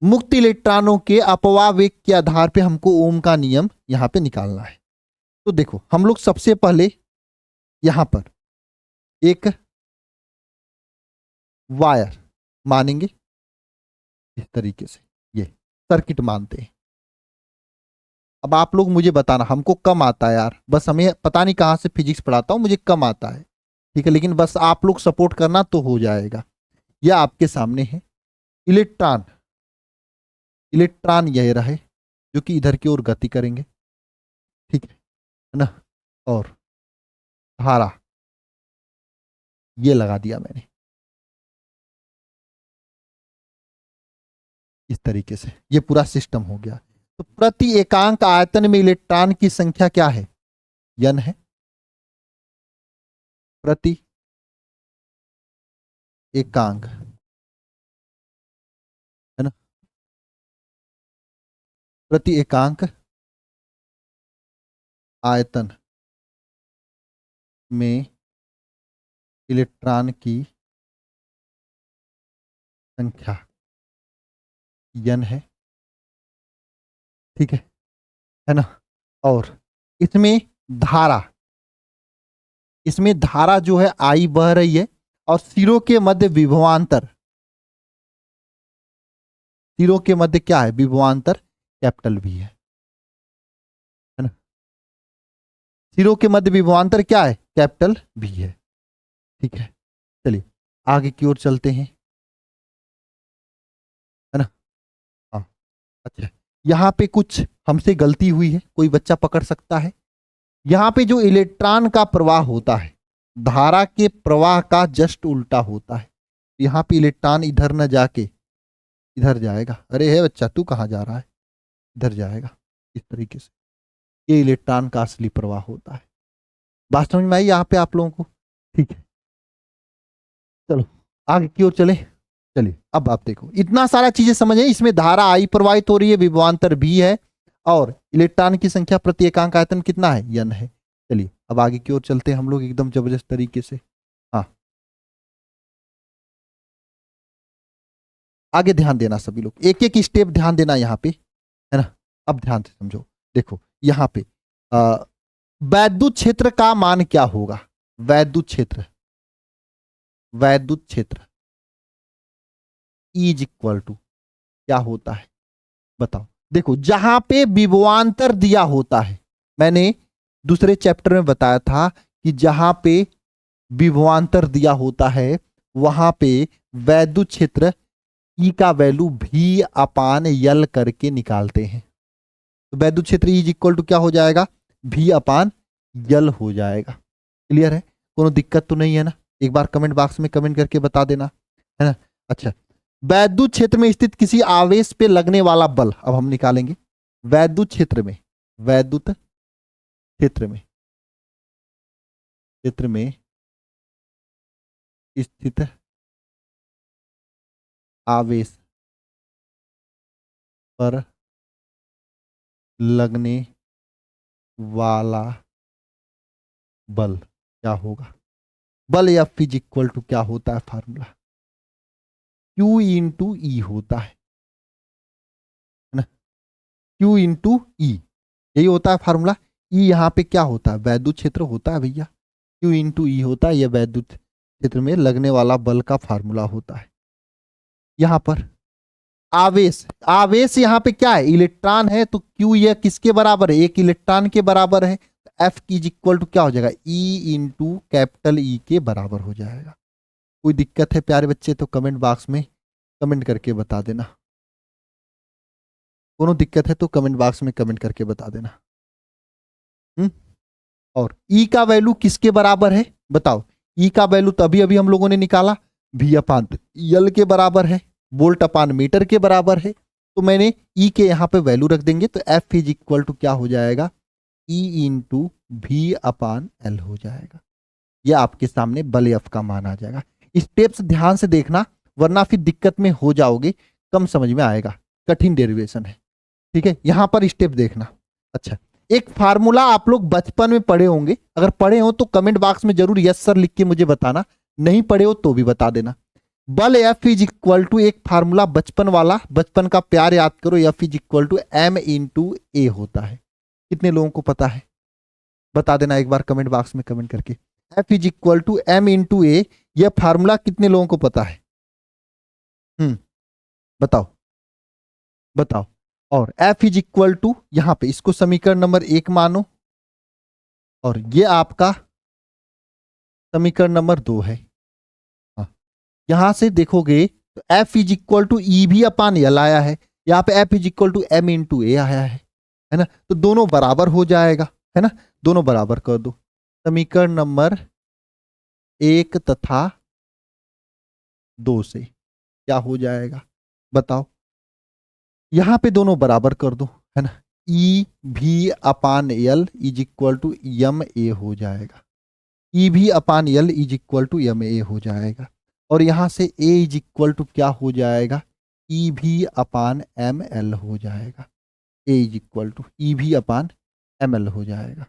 मुक्त इलेक्ट्रॉनों के अपवाह वेग के आधार पे हमको ओम का नियम यहां पे निकालना है। तो देखो हम लोग सबसे पहले यहां पर एक वायर मानेंगे, इस तरीके से ये सर्किट मानते हैं। अब आप लोग मुझे बताना, हमको कम आता है यार, बस हमें पता नहीं कहां से फिजिक्स पढ़ाता हूं, मुझे कम आता है। ठीक है, लेकिन बस आप लोग सपोर्ट करना तो हो जाएगा। यह आपके सामने है इलेक्ट्रॉन, इलेक्ट्रॉन यह रहे जो कि इधर की ओर गति करेंगे। ठीक है ना, और धारा ये लगा दिया मैंने इस तरीके से, ये पूरा सिस्टम हो गया। तो प्रति एकांक आयतन में इलेक्ट्रॉन की संख्या क्या है, n है। प्रति एकांक है ना, प्रति एकांक आयतन में इलेक्ट्रॉन की संख्या n है। ठीक है ना, और इसमें धारा, इसमें धारा जो है I बह रही है, और सिरों के मध्य विभवांतर, सिरों के मध्य क्या है, विभवांतर कैपिटल V है ना। सिरों के मध्य विभवांतर क्या है, कैपिटल V है। ठीक है, चलिए आगे की ओर चलते हैं, है ना। हाँ अच्छा, यहां पे कुछ हमसे गलती हुई है, कोई बच्चा पकड़ सकता है। यहां पे जो इलेक्ट्रॉन का प्रवाह होता है, धारा के प्रवाह का जस्ट उल्टा होता है। यहां पे इलेक्ट्रॉन इधर न जाके इधर जाएगा। अरे है बच्चा, तू कहां जा रहा है, इधर जाएगा इस तरीके से। ये इलेक्ट्रॉन का असली प्रवाह होता है। बात समझ में आई यहाँ पे आप लोगों को? ठीक है, चलो आगे की ओर चले। चलिए अब आप देखो, इतना सारा चीजें समझ है। इसमें धारा आई प्रवाहित हो रही है, विभवांतर भी है, और इलेक्ट्रॉन की संख्या प्रति एकांक आयतन कितना है, n है। चलिए अब आगे की ओर चलते हैं हम लोग एकदम जबरदस्त तरीके से। हाँ आगे ध्यान देना सभी लोग, एक एक स्टेप ध्यान देना यहाँ पे, है ना। अब ध्यान से समझो, देखो यहाँ पे वैद्युत क्षेत्र का मान क्या होगा, वैद्युत क्षेत्र, वैद्युत क्षेत्र इज इक्वल टू क्या होता है बताओ। देखो जहां पे विभवांतर दिया होता है, मैंने दूसरे चैप्टर में बताया था कि जहां पे विभवांतर दिया होता है वहां पे वैद्युत क्षेत्र ई का वैल्यू भी अपान यल करके निकालते हैं। तो वैद्युत क्षेत्र इज इक्वल टू क्या हो जाएगा, भी अपान यल हो जाएगा। क्लियर है, कोनो दिक्कत तो नहीं है ना? एक बार कमेंट बॉक्स में कमेंट करके बता देना, है ना। अच्छा, वैद्युत क्षेत्र में स्थित किसी आवेश पे लगने वाला बल अब हम निकालेंगे। वैद्युत क्षेत्र में, वैद्युत क्षेत्र में, क्षेत्र में स्थित आवेश पर लगने वाला बल क्या होगा। बल या फिज इक्वल टू क्या होता है फार्मूला, Q इंटू ई होता है ना, Q इंटू ई, यही होता है फार्मूला। ई यहाँ पे क्या होता है, वैद्युत क्षेत्र होता है भैया। Q इंटू ई होता है, यह वैद्युत क्षेत्र में लगने वाला बल का फार्मूला होता है। यहां पर आवेश, आवेश यहाँ पे क्या है, इलेक्ट्रॉन है, तो Q यह किसके बराबर है, एक इलेक्ट्रॉन के बराबर है। F इज इक्वल टू क्या हो जाएगा, E इंटू कैपिटल E के बराबर हो जाएगा। कोई दिक्कत है प्यारे बच्चे तो कमेंट बॉक्स में कमेंट करके बता देना। कोनो दिक्कत है तो कमेंट बॉक्स में कमेंट करके बता देना। और E का वैल्यू किसके बराबर है बताओ। E का वैल्यू तो अभी अभी हम लोगों ने निकाला, V अपान यल के बराबर है, वोल्ट अपान मीटर के बराबर है। तो मैंने E के यहाँ पे वैल्यू रख देंगे, तो F इज इक्वल टू क्या हो जाएगा, ई इंटू भी अपान एल हो जाएगा। ये आपके सामने बल एफ का मान आ जाएगा। स्टेप्स ध्यान से देखना, वरना फिर दिक्कत में हो जाओगे, कम समझ में आएगा, कठिन डेरिवेशन है। ठीक है, यहां पर स्टेप देखना। अच्छा, एक फार्मूला आप लोग बचपन में पढ़े होंगे, अगर पढ़े हो तो कमेंट बॉक्स में जरूर यस सर लिख के मुझे बताना, नहीं पढ़े हो तो भी बता देना। बल एफ इज इक्वल टू, एक फार्मूला बचपन वाला, बचपन का प्यार याद करो, F is equal to M into A होता है। कितने लोगों को पता है बता देना एक बार कमेंट बॉक्स में कमेंट करके। F is equal to M into A, यह फार्मूला कितने लोगों को पता है? बताओ बताओ। और एफ इज इक्वल टू, यहां पे इसको समीकरण नंबर 1 मानो, और ये आपका समीकरण नंबर 2 है। हाँ, यहां से देखोगे तो F is equal to E V upon L आया है, यहां पे F is equal to M into A आया है ना, तो दोनों बराबर हो जाएगा, है ना, दोनों बराबर कर दो। समीकरण नंबर 1 तथा 2 से क्या हो जाएगा बताओ? यहां पे दोनों बराबर कर दो, है ना, E V upon L is equal to M A हो जाएगा। E V upon L is equal to M A हो जाएगा, और यहां से ए इज इक्वल टू क्या हो जाएगा? ई भी अपान एम एल हो जाएगा। ए is equal to E V upon M L हो जाएगा,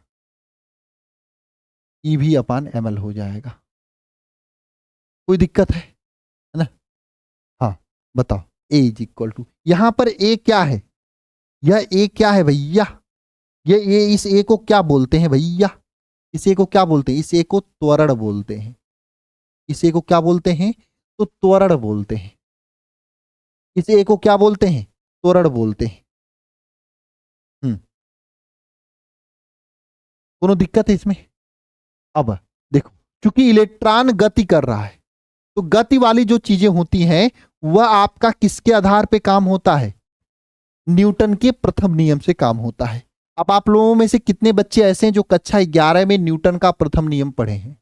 ई भी अपान एम एल हो जाएगा। कोई दिक्कत है ना? हाँ, बताओ। ए इज इक्वल टू, यहां पर ए क्या है? यह ए क्या है भैया? ये इस ए को क्या बोलते हैं भैया? इस ए को क्या बोलते हैं? इस ए को त्वरण बोलते हैं। इस ए को क्या बोलते हैं? तो त्वरण बोलते हैं। इस ए को क्या बोलते हैं? त्वरण बोलते हैं। कोनो दिक्कत है इसमें? अब देखो, चूंकि इलेक्ट्रॉन गति कर रहा है, तो गति वाली जो चीजें होती हैं वह आपका किसके आधार पे काम होता है? न्यूटन के प्रथम नियम से काम होता है। अब आप लोगों में से कितने बच्चे ऐसे हैं जो कक्षा 11 में न्यूटन का प्रथम नियम पढ़े हैं?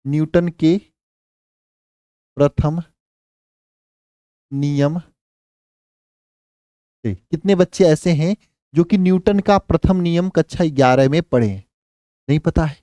न्यूटन के प्रथम नियम से कितने बच्चे ऐसे हैं जो कि न्यूटन का प्रथम नियम कक्षा 11 में पढ़े हैं? नहीं पता है?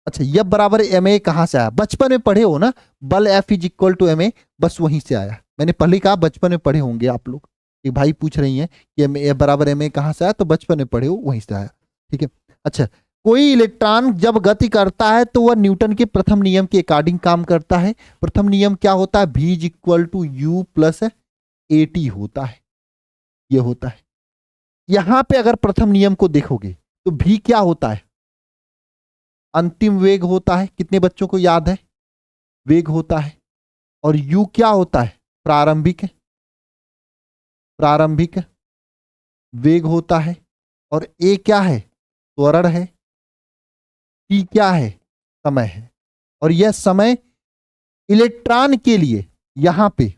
अच्छा, यह बराबर एम ए कहां से आया? बचपन में पढ़े हो ना, बल F is equal to M A, बस वहीं से आया। मैंने पहले कहा बचपन में पढ़े होंगे आप लोग। एक भाई पूछ रही हैं कि एम ए बराबर एम ए कहां से आया, तो बचपन में पढ़े हो वहीं से आया। ठीक है। अच्छा, कोई इलेक्ट्रॉन जब गति करता है तो वह न्यूटन के प्रथम नियम के अकॉर्डिंग काम करता है। प्रथम नियम क्या होता है? V is equal to U plus A T होता है, ये होता है। यहां पे अगर प्रथम नियम को देखोगे तो भी क्या होता है? अंतिम वेग होता है। कितने बच्चों को याद है? वेग होता है। और यू क्या होता है? प्रारंभिक, प्रारंभिक वेग होता है। और ए क्या है? त्वरण है। टी क्या है? समय है। और यह समय इलेक्ट्रॉन के लिए यहां पे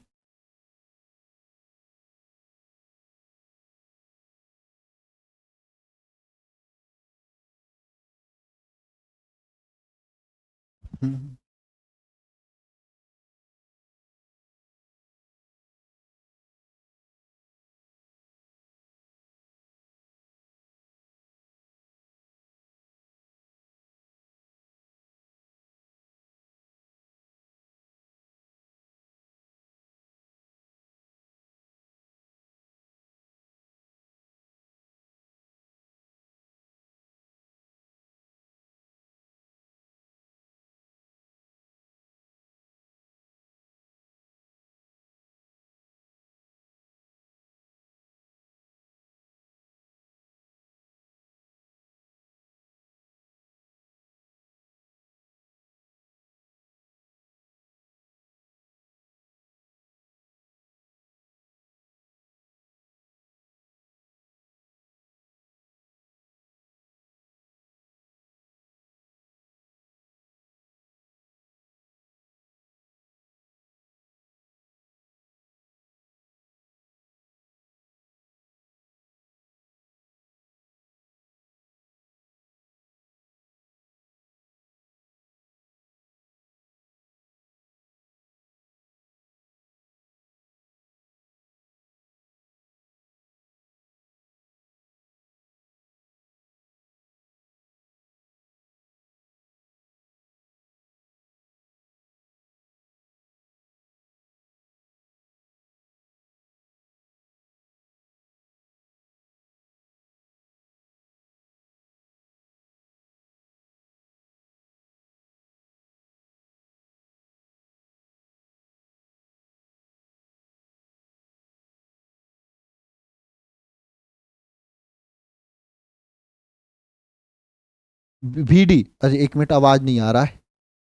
VD, अच्छा एक मिनट आवाज नहीं आ रहा है,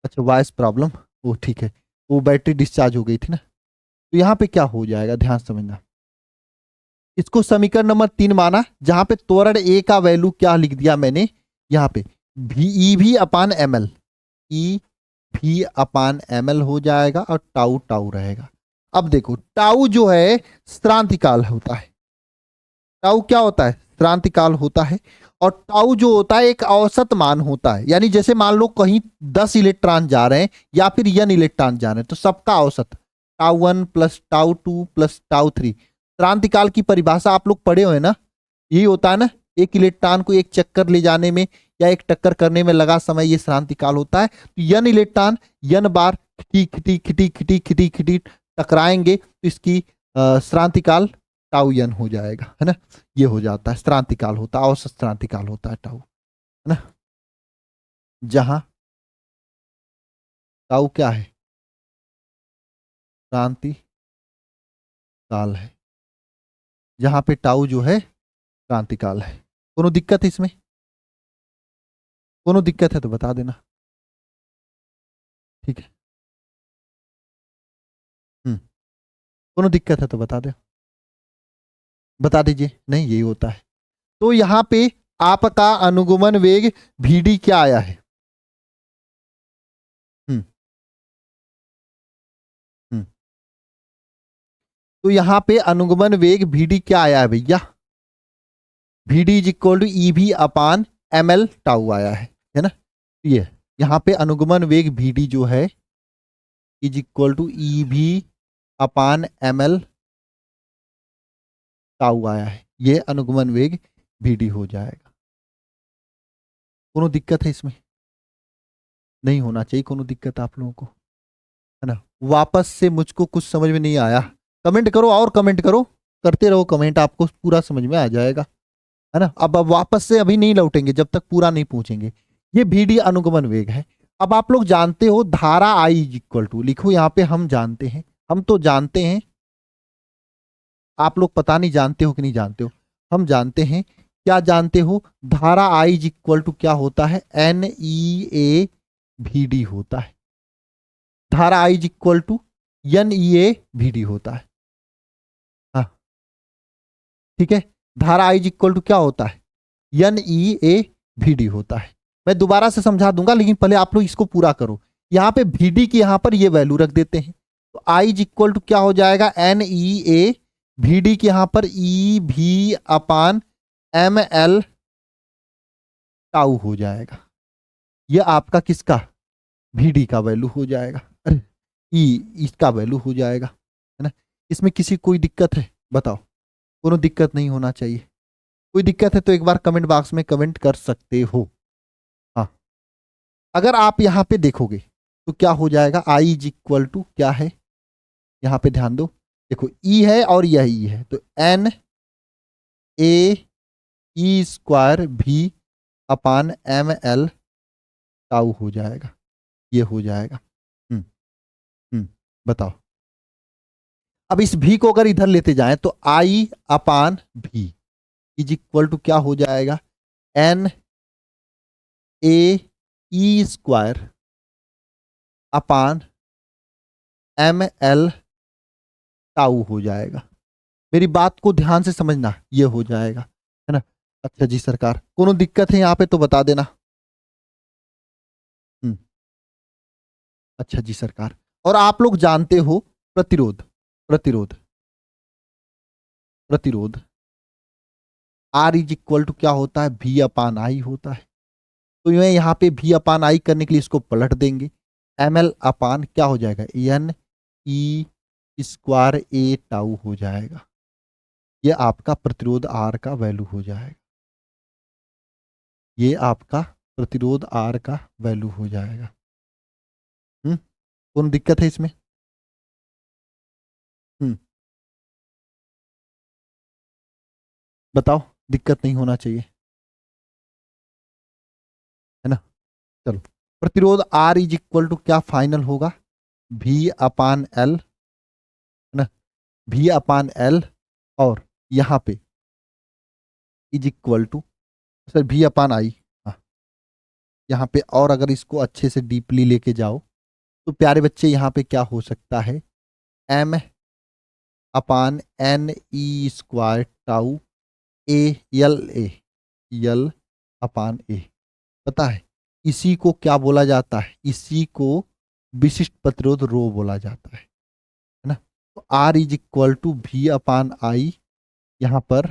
अच्छा वॉइस प्रॉब्लम, वो ठीक है, वो बैटरी डिस्चार्ज हो गई थी ना। तो यहाँ पे क्या हो जाएगा, ध्यान से समझना। इसको समीकरण नंबर 3 माना, जहां पे त्वरण ए का वैल्यू क्या लिख दिया मैंने यहाँ पे, EV अपान ml, EV/ml हो जाएगा और टाउ टाउ रहेगा। अब देखो टाउ जो है क्रांतिकाल होता है, टाउ क्या होता है, क्रांतिकाल होता है। और टाउ जो होता है एक औसत मान होता है, यानी जैसे मान लो कहीं 10 इलेक्ट्रॉन जा रहे हैं या फिर n इलेक्ट्रॉन जा रहे हैं, तो सबका औसत tau 1 plus tau 2 plus tau 3। क्रांतिकाल की परिभाषा आप लोग पढ़े हुए ना, यही होता है ना, एक इलेक्ट्रॉन को एक चक्कर ले जाने में या एक टक्कर करने में लगा समय, ये क्रांतिकाल होता है। तो n इलेक्ट्रॉन n बार खिटी खिटी खिटी खिटी खिटी खिटी टकराएंगे, तो इसकी क्रांतिकाल टाउ n हो जाएगा, है ना। ये हो जाता है क्रांतिकाल होता है, औसत क्रांतिकाल होता है टाउ, है ना। जहां टाउ क्या है, क्रांति काल है, जहां पे टाउ जो है क्रांतिकाल है। कोनो दिक्कत है इसमें, कोनो दिक्कत है तो बता देना, ठीक है। हम्म, कोनो दिक्कत है तो बता दे, बता दीजिए, नहीं यही होता है। तो यहां पे आपका अनुगमन वेग VD क्या आया है, हम्म हम्म तो यहां पे अनुगमन वेग VD क्या आया है भैया, VD is equal to EV upon ml tau आया है ना। ये यहाँ पे अनुगमन वेग VD जो है is equal to EV upon ml tau आया है, ये अनुगमन वेग VD हो जाएगा। कोनो दिक्कत है इसमें, नहीं होना चाहिए कोनो दिक्कत आप लोगों को, है ना। वापस से मुझको कुछ समझ में नहीं आया, कमेंट करो और कमेंट करो, करते रहो कमेंट, आपको पूरा समझ में आ जाएगा, है ना। अब वापस से अभी नहीं लौटेंगे जब तक पूरा नहीं पूछेंगे। ये VD अनुगमन वेग है। अब आप लोग जानते हो धारा I इज इक्वल टू, लिखो यहाँ पे, हम जानते हैं, हम तो जानते हैं, आप लोग पता नहीं जानते हो कि नहीं जानते हो, हम जानते हैं। क्या जानते हो, धारा I इज इक्वल टू क्या होता है, NEA/VD होता है। धारा I is equal to NEA/VD होता है, हाँ ठीक है। धारा I इज इक्वल टू क्या होता है, NEA/VD होता है। मैं दोबारा से समझा दूंगा, लेकिन पहले आप लोग इसको पूरा करो। यहाँ पे VD की यहाँ पर ये वैल्यू रख देते हैं, तो I इज इक्वल टू क्या हो जाएगा, NEA/VD की यहाँ पर EV अपान ml टाउ हो जाएगा। ये आपका किसका, VD का वैल्यू हो जाएगा, अरे इसका वैल्यू हो जाएगा, है ना। इसमें किसी कोई दिक्कत है बताओ, कोनो दिक्कत नहीं होना चाहिए। कोई दिक्कत है तो एक बार कमेंट बॉक्स में कमेंट कर सकते हो। हाँ, अगर आप यहाँ पे देखोगे तो क्या हो जाएगा, I इज इक्वल टू क्या है, यहाँ पे ध्यान दो, देखो E है और यह E है, तो NAE² V अपान ml टाउ हो जाएगा, ये हो जाएगा। हम्म बताओ। अब इस V को अगर इधर लेते जाएं तो I upon V is equal to क्या हो जाएगा, NAE² अपान ml टाउ हो जाएगा। मेरी बात को ध्यान से समझना, ये हो जाएगा, है ना। अच्छा जी सरकार, कोनो दिक्कत है यहाँ पे तो बता देना। हम्म अच्छा जी सरकार, और आप लोग जानते हो प्रतिरोध, प्रतिरोध प्रतिरोध R इज इक्वल टू क्या होता है, V अपान I होता है। तो मैं यहाँ पे V अपान I करने के लिए इसको पलट देंगे, ml अपान क्या हो जाएगा, NE² टाउ हो जाएगा। ये आपका प्रतिरोध R का वैल्यू हो जाएगा, ये आपका प्रतिरोध R का वैल्यू हो जाएगा। कौन दिक्कत है इसमें, हम्म बताओ, दिक्कत नहीं होना चाहिए, है ना। चलो, प्रतिरोध R इज इक्वल टू क्या फाइनल होगा, V अपान L, है ना, V अपान L, और यहाँ पे is equal to sir V upon I, हाँ यहाँ पे और अगर इसको अच्छे से डीपली लेके जाओ तो प्यारे बच्चे यहाँ पे क्या हो सकता है, m अपान एन ई स्क्वायर टाउ ए यल अपान ए। पता है इसी को क्या बोला जाता है, इसी को विशिष्ट प्रतिरोध रो बोला जाता है ना। तो R is equal to V upon I, यहाँ पर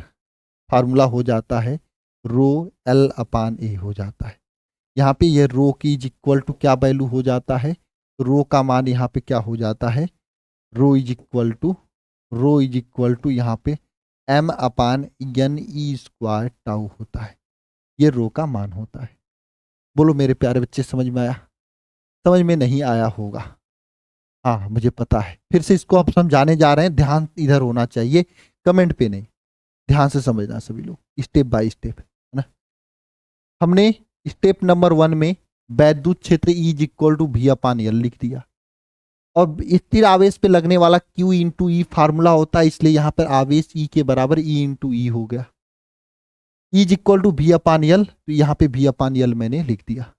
फार्मूला हो जाता है रो L अपान ए हो जाता है। यहाँ पे ये रो की इज इक्वल टू क्या वैल्यू हो जाता है, रो का मान यहाँ पे क्या हो जाता है, रो इज इक्वल टू यहाँ पे m अपान एन ई स्क्वायर टाउ होता है, ये रो का मान होता है। बोलो मेरे प्यारे बच्चे समझ में आया? समझ में नहीं आया होगा, हाँ मुझे पता है। फिर से इसको आप समझाने जा रहे हैं, ध्यान इधर होना चाहिए, कमेंट पे नहीं, ध्यान से समझना सभी लोग, स्टेप बाय स्टेप, है ना। हमने स्टेप नंबर 1 में वैद्युत क्षेत्र E is equal to V upon L लिख दिया, और स्थिर आवेश पे लगने वाला Q इंटू ई फार्मूला होता है, इसलिए यहाँ पर आवेश E के बराबर E इंटू ई हो गया। E is equal to V upon L, तो यहाँ पे वी अपान एल मैंने लिख दिया,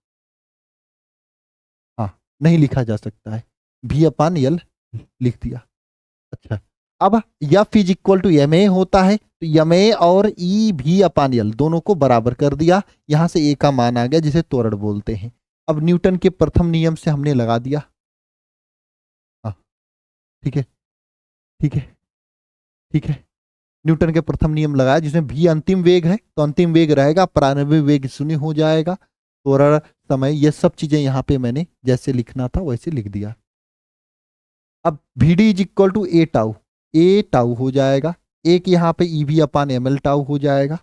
हाँ नहीं लिखा जा सकता है, वी अपान एल लिख दिया। अच्छा अब F is equal to M A होता है, तो एम ए और ई भी अपान एल दोनों को बराबर कर दिया, यहां से ए का मान आ गया जिसे त्वरण बोलते हैं। अब न्यूटन के प्रथम नियम से हमने लगा दिया, हाँ ठीक है ठीक है ठीक है, न्यूटन के प्रथम नियम लगाया जिसमें भी अंतिम वेग है, तो अंतिम वेग रहेगा, प्रारंभिक वेग शून्य हो जाएगा, त्वरण समय, ये सब चीजें यहाँ पे मैंने जैसे लिखना था वैसे लिख दिया। अब V D is equal to A tau हो जाएगा, एक यहाँ पे E V upon M L tau हो जाएगा,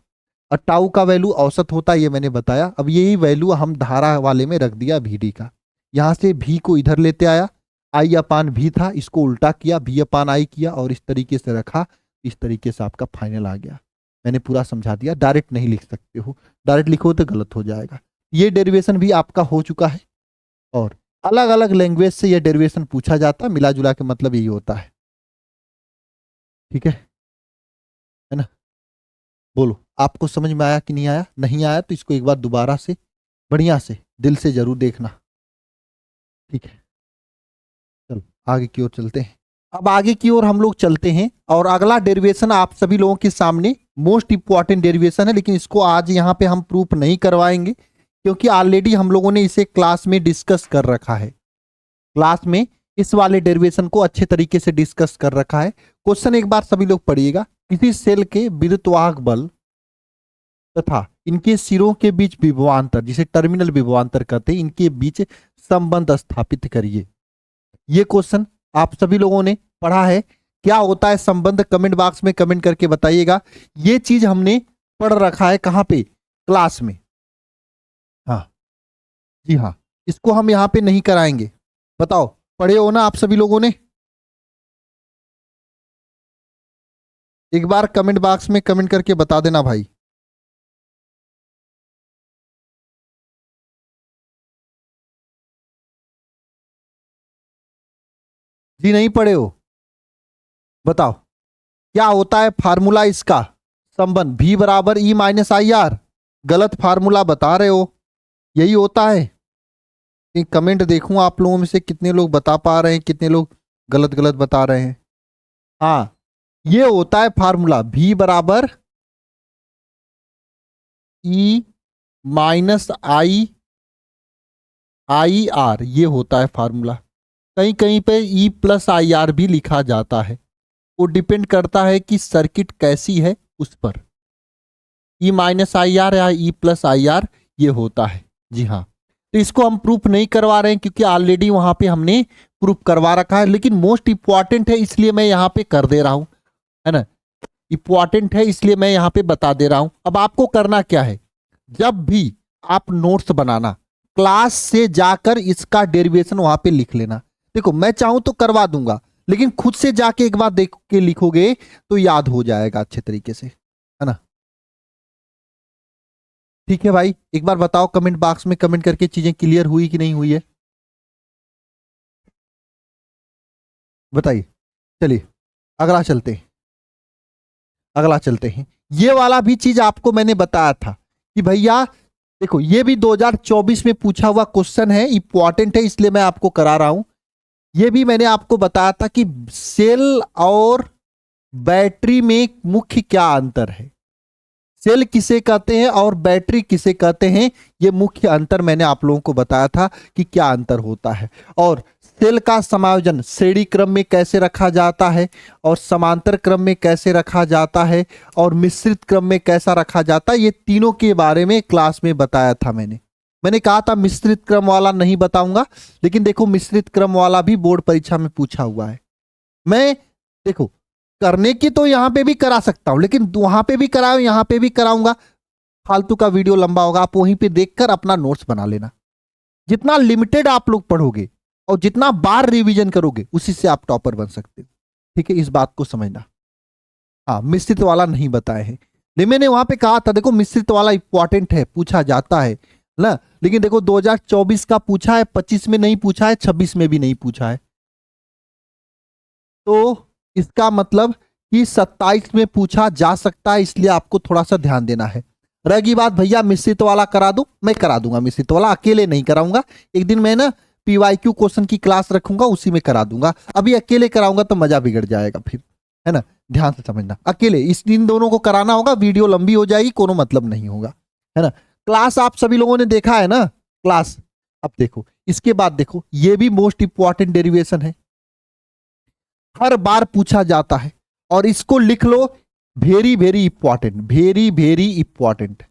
और टाउ का वैल्यू औसत होता है ये मैंने बताया। अब यही वैल्यू हम धारा वाले में रख दिया वी डी का, यहाँ से भी को इधर लेते आया, आई अपान भी था इसको उल्टा किया, भी अपान आई किया और इस तरीके से रखा, इस तरीके से आपका फाइनल आ गया। मैंने पूरा समझा दिया, डायरेक्ट नहीं लिख सकते हो, डायरेक्ट लिखो तो गलत हो जाएगा। ये डेरिवेशन भी आपका हो चुका है, और अलग अलग लैंग्वेज से यह डेरिवेशन पूछा जाता है, मिला जुला के मतलब यही होता है, ठीक है ना। बोलो आपको समझ में आया कि नहीं आया? नहीं आया तो इसको एक बार दोबारा से बढ़िया से दिल से जरूर देखना, ठीक है। चलो आगे की ओर चलते हैं। अब आगे की ओर हम लोग चलते हैं, और अगला डेरिवेशन आप सभी लोगों के सामने मोस्ट इंपॉर्टेंट डेरिवेशन है, लेकिन इसको आज यहाँ पे हम प्रूफ नहीं करवाएंगे क्योंकि ऑलरेडी हम लोगों ने इसे क्लास में डिस्कस कर रखा है, क्लास में इस वाले डेरिवेशन को अच्छे तरीके से डिस्कस कर रखा है। क्वेश्चन एक बार सभी लोग पढ़िएगा, किसी सेल के विद्युतवाहक बल तथा इनके सिरों के बीच विभवांतर, जिसे टर्मिनल विभवांतर कहते हैं, इनके बीच संबंध स्थापित करिए। ये क्वेश्चन आप सभी लोगों ने पढ़ा है, क्या होता है संबंध, कमेंट बॉक्स में कमेंट करके बताइएगा। ये चीज हमने पढ़ रखा है कहां पे, क्लास में, हाँ जी हाँ, इसको हम यहां पे नहीं कराएंगे। बताओ पढ़े हो ना आप सभी लोगों ने? एक बार कमेंट बॉक्स में कमेंट करके बता देना भाई। जी नहीं पढ़े हो? बताओ क्या होता है फार्मूला इसका, संबंध V बराबर E माइनस आई आर, गलत फार्मूला बता रहे हो, यही होता है। कमेंट देखूं आप लोगों में से कितने लोग बता पा रहे हैं, कितने लोग गलत गलत बता रहे हैं। हाँ ये होता है फार्मूला, V बराबर E माइनस आई आर, ये होता है फार्मूला। कहीं कहीं पे E प्लस आई आर भी लिखा जाता है, वो डिपेंड करता है कि सर्किट कैसी है उस पर। E माइनस आई आर या E प्लस आई आर ये होता है, जी हाँ। तो इसको हम प्रूफ नहीं करवा रहे हैं क्योंकि ऑलरेडी वहां पे हमने प्रूफ करवा रखा है, लेकिन मोस्ट इंपॉर्टेंट है इसलिए मैं यहाँ पे कर दे रहा हूं, है ना, इंपॉर्टेंट है इसलिए मैं यहाँ पे बता दे रहा हूं। अब आपको करना क्या है, जब भी आप नोट्स बनाना, क्लास से जाकर इसका डेरिवेशन वहां पे लिख लेना। देखो मैं चाहूं तो करवा दूंगा, लेकिन खुद से जाके एक बार देख के लिखोगे तो याद हो जाएगा अच्छे तरीके से, है ना। ठीक है भाई, एक बार बताओ कमेंट बॉक्स में कमेंट करके चीजें क्लियर हुई कि नहीं हुई है, बताइए। चलिए अगला चलते हैं, अगला चलते हैं। ये वाला भी चीज आपको मैंने बताया था कि भैया देखो ये भी 2024 में पूछा हुआ क्वेश्चन है, इंपॉर्टेंट है इसलिए मैं आपको करा रहा हूं। ये भी मैंने आपको बताया था कि सेल और बैटरी में मुख्य क्या अंतर है। सेल किसे कहते हैं और बैटरी किसे कहते हैं, ये मुख्य अंतर मैंने आप लोगों को बताया था कि क्या अंतर होता है। और सेल का समायोजन श्रेणी क्रम में कैसे रखा जाता है और समांतर क्रम में कैसे रखा जाता है और मिश्रित क्रम में कैसा रखा जाता है, ये तीनों के बारे में क्लास में बताया था। मैंने कहा था मिश्रित क्रम वाला नहीं बताऊंगा, लेकिन देखो मिश्रित क्रम वाला भी बोर्ड परीक्षा में पूछा हुआ है। मैं देखो करने की तो यहां पे भी करा सकता हूं, लेकिन वहां पे भी कराऊं यहां पे भी कराऊंगा, फालतू का वीडियो लंबा होगा। आप वहीं पे देखकर अपना नोट्स बना लेना। जितना लिमिटेड आप लोग पढ़ोगे और जितना बार रिवीजन करोगे उसी से आप टॉपर बन सकते हो। ठीक है, इस बात को समझना। हाँ, मिश्रित वाला नहीं बताए हैं, लेकिन मैंने वहां पे कहा था देखो मिश्रित वाला इंपॉर्टेंट है, पूछा जाता है ना। लेकिन देखो 2024 का पूछा है, 25 में नहीं पूछा है, 26 में भी नहीं पूछा है। तो इसका मतलब कि 27 में पूछा जा सकता है, इसलिए आपको थोड़ा सा ध्यान देना है। रहेगी बात भैया मिश्रित वाला करा दो, मैं करा दूंगा मिश्रित वाला, अकेले नहीं कराऊंगा। एक दिन मैं ना पीवाईक्यू क्वेश्चन की क्लास रखूंगा, उसी में करा दूंगा। अभी अकेले कराऊंगा तो मजा बिगड़ जाएगा फिर, है ना। ध्यान से समझना, अकेले इन दोनों को कराना होगा, वीडियो लंबी हो जाएगी, कोनो मतलब नहीं होगा, है ना। क्लास आप सभी लोगों ने देखा है ना क्लास। अब देखो इसके बाद देखो, ये भी मोस्ट इंपॉर्टेंट डेरिवेशन है, हर बार पूछा जाता है और इसको लिख लो, very very important, very very important.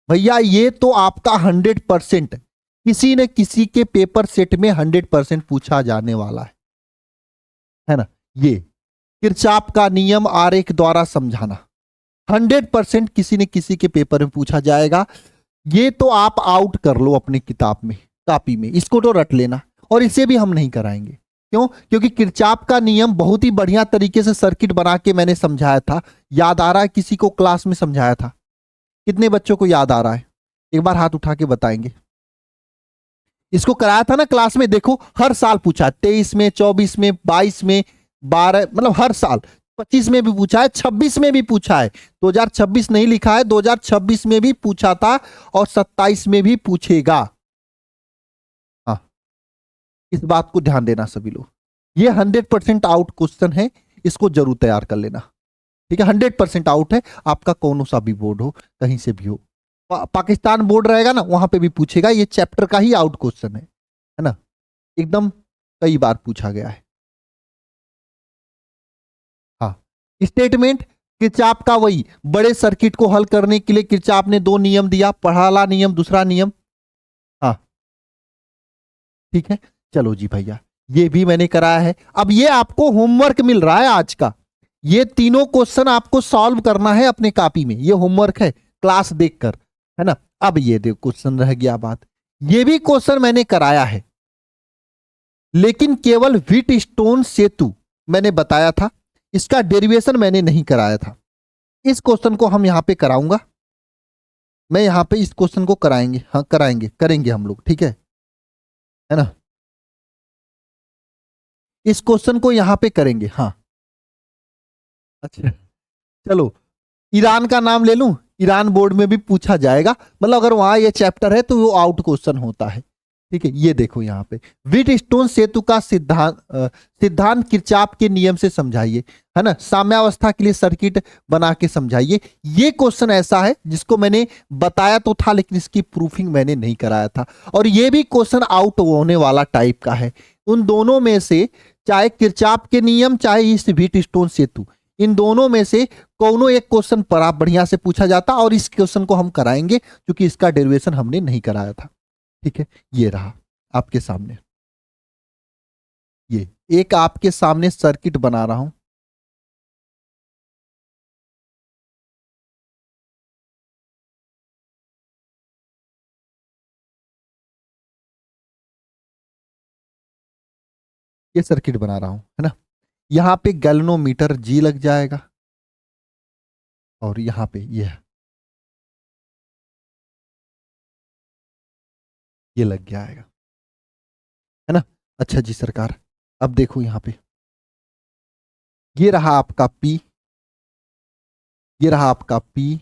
भैया ये तो आपका 100% किसी न किसी के पेपर सेट में 100% पूछा जाने वाला है ना। ये किरचॉफ का नियम आरेख द्वारा समझाना 100% किसी न किसी के पेपर में पूछा जाएगा। ये तो आप आउट कर लो अपनी किताब में, कॉपी में, इसको तो रट लेना। और इसे भी हम नहीं कराएंगे, क्यों? क्योंकि किरचॉफ का नियम बहुत ही बढ़िया तरीके से सर्किट बना के मैंने समझाया था। याद आ रहा है किसी को क्लास में समझाया था? कितने बच्चों को याद आ रहा है? एक बार हाथ उठा के बताएंगे। इसको कराया था ना क्लास में। देखो हर साल पूछा, 23 में, 24 में, 22 में, 12, मतलब हर साल। 25 में भी पूछा है, 26 में भी पूछा है। 2026 नहीं लिखा है, 2026 में भी पूछा था और 27 में भी पूछेगा। हाँ, इस बात को ध्यान देना सभी लोग। ये 100% आउट क्वेश्चन है, इसको जरूर तैयार कर लेना। ठीक है, 100% आउट है, आपका कौन सा भी बोर्ड हो, कहीं से भी हो। पाकिस्तान बोर्ड रहेगा ना, वहां पे भी पूछेगा। ये चैप्टर का ही आउट क्वेश्चन है ना, एकदम कई बार पूछा गया है। हाँ, स्टेटमेंट किरचॉफ का वही, बड़े सर्किट को हल करने के लिए किरचॉफ ने दो नियम दिया, पहला नियम, दूसरा नियम। हाँ ठीक है, चलो जी भैया, ये भी मैंने कराया है। अब ये आपको होमवर्क मिल रहा है आज का, ये तीनों क्वेश्चन आपको सॉल्व करना है अपने कॉपी में, ये होमवर्क है क्लास देखकर, है ना। अब ये देखो क्वेश्चन रह गया बात, ये भी क्वेश्चन मैंने कराया है, लेकिन केवल व्हीट स्टोन सेतु मैंने बताया था, इसका डेरिवेशन मैंने नहीं कराया था। इस क्वेश्चन को हम यहां पे कराऊंगा, मैं यहां पे इस क्वेश्चन को कराएंगे, हाँ कराएंगे, करेंगे हम लोग, ठीक है ना। इस क्वेश्चन को यहां पे करेंगे, हाँ। अच्छा चलो, ईरान का नाम ले लूं, ईरान बोर्ड में भी पूछा जाएगा, मतलब अगर वहां ये चैप्टर है तो वो आउट क्वेश्चन होता है। ठीक है, ये देखो यहाँ पे व्हीटस्टोन सेतु का सिद्धांत किरचॉफ के नियम से समझाइए, है ना। साम्यावस्था के लिए सर्किट बना के समझाइए। ये क्वेश्चन ऐसा है जिसको मैंने बताया तो था, लेकिन इसकी प्रूफिंग मैंने नहीं कराया था, और ये भी क्वेश्चन आउट होने वाला टाइप का है। उन दोनों में से, चाहे किरचॉफ के नियम चाहे इस व्हीटस्टोन सेतु, इन दोनों में से कोनो एक क्वेश्चन बड़ा बढ़िया से पूछा जाता, और इस क्वेश्चन को हम कराएंगे क्योंकि इसका डेरिवेशन हमने नहीं कराया था। ठीक है, ये रहा आपके सामने, ये एक आपके सामने सर्किट बना रहा हूं। ये सर्किट बना रहा हूं, है ना। यहां पे गैल्वेनोमीटर जी लग जाएगा, और यहां पे ये लग जाएगा, है ना। अच्छा जी सरकार, अब देखो यहां पे ये रहा आपका पी, ये रहा आपका पी,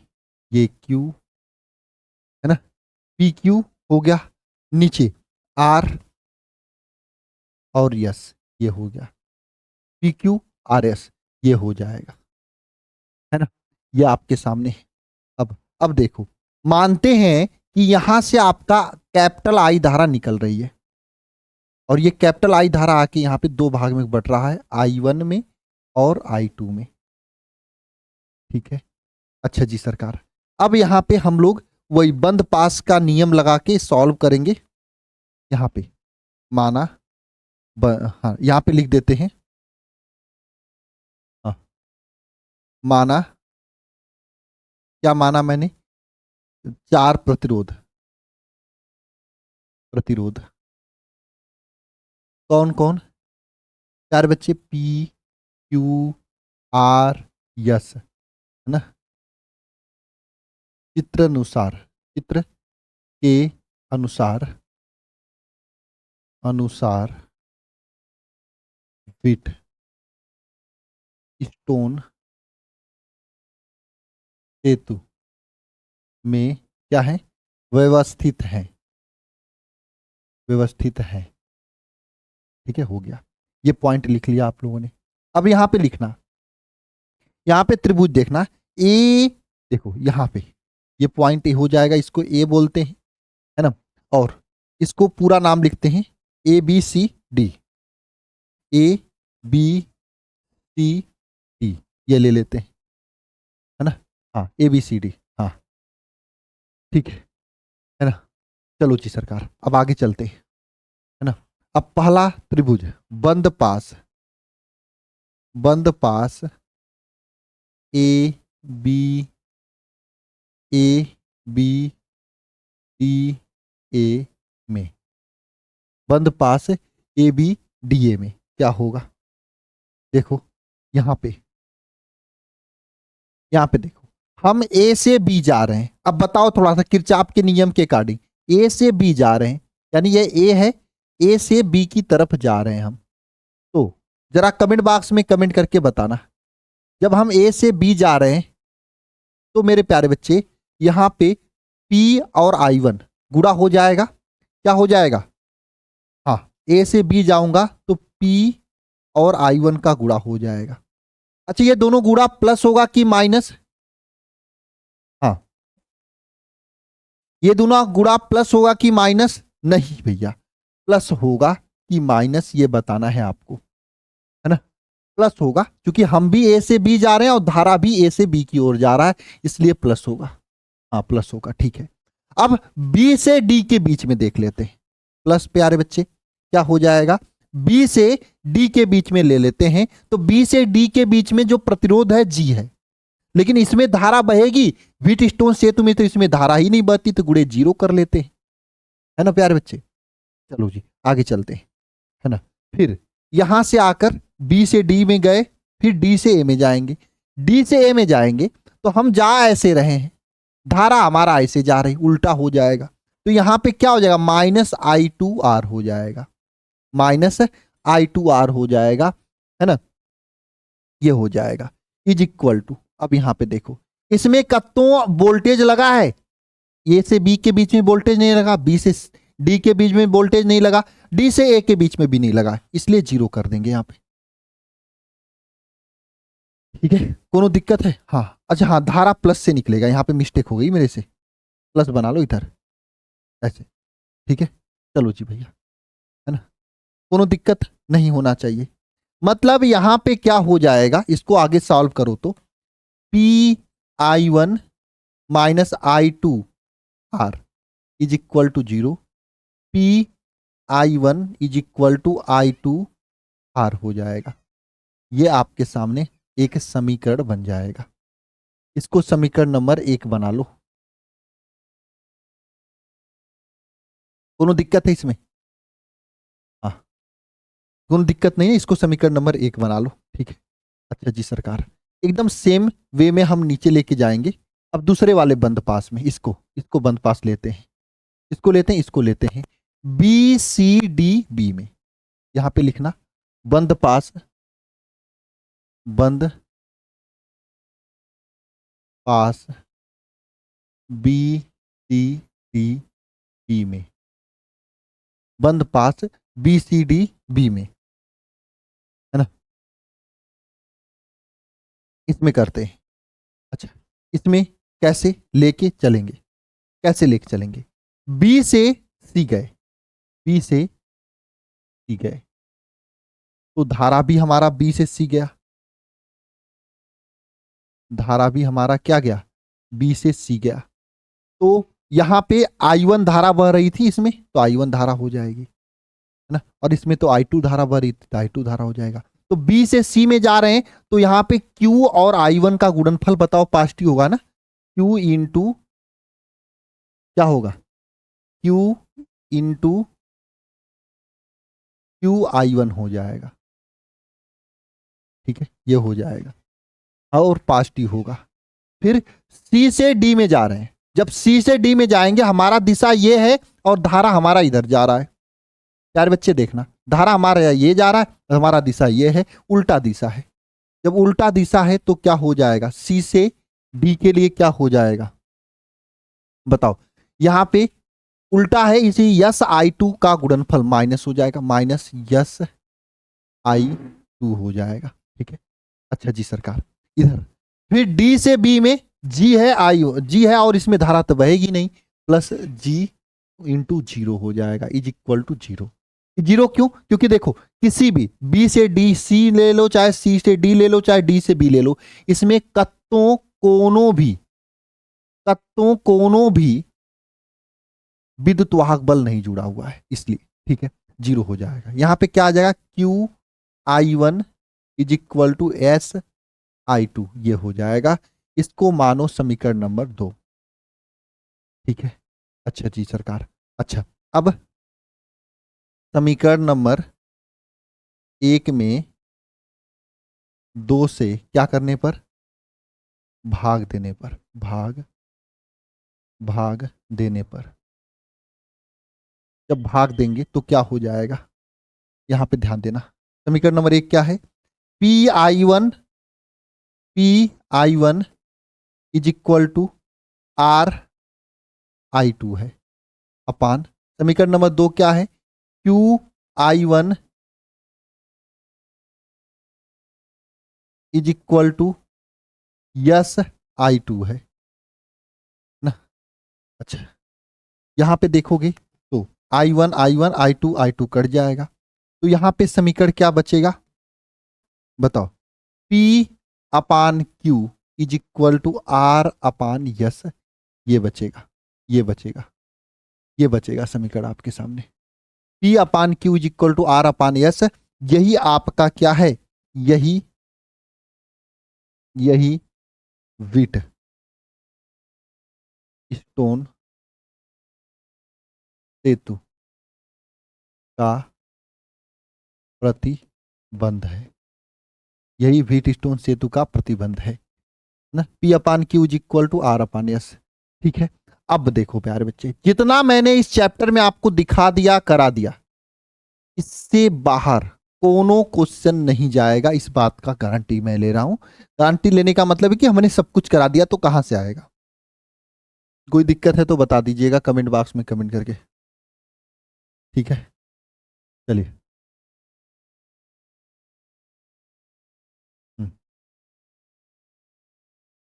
ये क्यू, है ना। पी क्यू हो गया, नीचे आर और यस, ये हो गया पी क्यू आर एस, ये हो जाएगा, है ना। ये आपके सामने है। अब देखो, मानते हैं कि यहां से आपका कैपिटल आई धारा निकल रही है और ये कैपिटल आई धारा आके यहाँ पे दो भाग में बट रहा है, I1 में और I2 में। ठीक है, अच्छा जी सरकार। अब यहाँ पे हम लोग वही बंद पास का नियम लगा के सॉल्व करेंगे। यहाँ पे माना हाँ, यहाँ पे लिख देते हैं। हाँ, माना, क्या माना मैंने, चार प्रतिरोध, प्रतिरोध कौन कौन, चार बच्चे, पी क्यू आर यस, है ना। चित्र अनुसार, चित्र के अनुसार, अनुसार विट स्टोन सेतु में क्या है, व्यवस्थित है, व्यवस्थित है। ठीक है, हो गया, ये पॉइंट लिख लिया आप लोगों ने। अब यहां पे लिखना, यहां पे त्रिभुज देखना, ए, देखो यहां पे ये पॉइंट ए हो जाएगा, इसको ए बोलते हैं, है ना। और इसको पूरा नाम लिखते हैं ABCD, ABCD, ये ले लेते हैं, है ना। हाँ ABCD, हाँ ठीक है ना। चलो जी सरकार, अब आगे चलते हैं, है ना। अब पहला त्रिभुज बंद पास, बंद पास A B, A B D A में, बंद पास ए बी डी ए में क्या होगा, देखो यहां पे, यहां पे देखो, हम ए से बी जा रहे हैं। अब बताओ थोड़ा सा किरचाफ के नियम के अकॉर्डिंग, ए से बी जा रहे हैं, यानी ये ए है, ए से बी की तरफ जा रहे हैं हम। तो जरा कमेंट बॉक्स में कमेंट करके बताना, जब हम ए से बी जा रहे हैं तो मेरे प्यारे बच्चे यहां पे P और I1 गुणा हो जाएगा, क्या हो जाएगा, हाँ, ए से बी जाऊंगा तो P और I1 का गुणा हो जाएगा। अच्छा, ये दोनों गुणा प्लस होगा कि माइनस, हाँ, ये दोनों गुणा प्लस होगा कि माइनस, नहीं भैया, प्लस होगा कि माइनस ये बताना है आपको, है ना। प्लस होगा क्योंकि हम भी ए से बी जा रहे हैं और धारा भी ए से बी की ओर जा रहा है, इसलिए प्लस होगा, हाँ प्लस होगा, ठीक है। अब बी से डी के बीच में देख लेते हैं, प्लस प्यारे बच्चे क्या हो जाएगा, बी से डी के बीच में ले लेते हैं, तो बी से डी के बीच में जो प्रतिरोध है जी है, लेकिन इसमें धारा बहेगी, व्हीट स्टोन सेतु में तो इसमें धारा ही नहीं बहती, तो गुड़े जीरो कर लेते हैं, है ना प्यारे बच्चे। चलो जी आगे चलते हैं, है ना। फिर यहां से आकर बी से डी में गए, फिर डी से ए में जाएंगे, डी से ए में जाएंगे तो हम जा ऐसे रहे हैं, धारा हमारा ऐसे जा रही, उल्टा हो जाएगा, तो यहां पे क्या हो जाएगा, -I2R हो जाएगा, -I2R हो जाएगा, है ना। ये हो जाएगा इज इक्वल टू, अब यहां पे देखो, इसमें कत्तों वोल्टेज लगा है, ए से बी के बीच में वोल्टेज नहीं लगा, बी से डी के बीच में वोल्टेज नहीं लगा, डी से ए के बीच में भी नहीं लगा, इसलिए जीरो कर देंगे यहां पे। ठीक है, कोनो दिक्कत है, हाँ अच्छा, हाँ धारा प्लस से निकलेगा, यहां पे मिस्टेक हो गई मेरे से, प्लस बना लो इधर ऐसे, ठीक है। चलो जी भैया, है ना, कोनो दिक्कत नहीं होना चाहिए। मतलब यहां पे क्या हो जाएगा, इसको आगे सॉल्व करो तो P I1 -I2R is equal to 0, P I1 is equal to I2R हो जाएगा। ये आपके सामने एक समीकरण बन जाएगा, इसको समीकरण नंबर 1 बना लो। कोनो दिक्कत है इसमें, हाँ कोनो दिक्कत नहीं है, इसको समीकरण नंबर 1 बना लो, ठीक है। अच्छा जी सरकार, एकदम सेम वे में हम नीचे लेके जाएंगे। अब दूसरे वाले बंद पास में, इसको इसको बंद पास लेते हैं, इसको लेते हैं, इसको लेते हैं BCD में, यहां पे लिखना बंद पास, बंद पास BCD बी में, बंद पास बी सी डी बी में, है ना, इसमें करते हैं। अच्छा, इसमें कैसे लेके चलेंगे, कैसे लेके चलेंगे, बी से सी गए, बी से सी गए, तो धारा भी हमारा बी से सी गया, धारा भी हमारा क्या गया, बी से सी गया। तो यहां पे I1 धारा बह रही थी इसमें, तो I1 धारा हो जाएगी, है ना, और इसमें तो I2 धारा बह रही थी, तो I2 धारा हो जाएगा। तो बी से सी में जा रहे हैं, तो यहां पे Q और I1 का गुणनफल बताओ, पॉजिटिव होगा ना, Q इंटू क्या होगा, Q इंटू QI1 हो जाएगा, ठीक है, ये हो जाएगा और पॉजिटिव होगा। फिर सी से डी में जा रहे हैं, जब सी से डी में जाएंगे हमारा दिशा ये है और धारा हमारा इधर जा रहा है, प्यारे बच्चे देखना, धारा हमारा ये जा रहा है और हमारा दिशा ये है, उल्टा दिशा है। जब उल्टा दिशा है तो क्या हो जाएगा, सी से डी के लिए क्या हो जाएगा बताओ, यहां पे उल्टा है, इसी यस I2 का गुणनफल माइनस हो जाएगा, माइनस यस I2 हो जाएगा, ठीक है। अच्छा जी सरकार, इधर फिर डी से बी में जी है, जी है और इसमें धारा तो बहेगी नहीं, प्लस जी इंटू जीरो हो जाएगा, is equal to zero. Zero क्यों, क्योंकि देखो किसी भी बी से डी सी ले लो, चाहे सी से डी ले लो, चाहे डी से बी ले लो, इसमें कत्तों कोनों भी विद्युत वाहक बल नहीं जुड़ा हुआ है, इसलिए ठीक है, जीरो हो जाएगा। यहां पे क्या आ जाएगा, QI1 is equal to SI2, ये हो जाएगा। इसको मानो समीकरण नंबर 2, ठीक है। अच्छा जी सरकार, अच्छा अब समीकरण नंबर 1 में 2 से क्या करने पर, भाग देने पर, भाग देने पर, जब भाग देंगे तो क्या हो जाएगा, यहां पे ध्यान देना। समीकरण नंबर 1 क्या है, PI1 is equal to RI2 है, अपान समीकरण नंबर 2 क्या है, QI1 is equal to SI2 है ना। अच्छा, यहां पे देखोगे तो I1 I2 कट जाएगा, तो यहां पे समीकरण क्या बचेगा बताओ, P upon Q is equal to R upon S, ये बचेगा, ये बचेगा, ये बचेगा समीकरण आपके सामने, P upon Q is equal to R upon S. यही आपका क्या है, यही विट स्टोन सेतु का प्रतिबंध है, यही व्हीट स्टोन सेतु का प्रतिबंध है ना, P upon Q is equal to R upon S, ठीक है। अब देखो प्यारे बच्चे, जितना मैंने इस चैप्टर में आपको दिखा दिया, करा दिया, इससे बाहर कोनो क्वेश्चन नहीं जाएगा, इस बात का गारंटी मैं ले रहा हूं। गारंटी लेने का मतलब है कि हमने सब कुछ करा दिया, तो कहां से आएगा। कोई दिक्कत है तो बता दीजिएगा कमेंट बॉक्स में कमेंट करके, ठीक है। चलिए,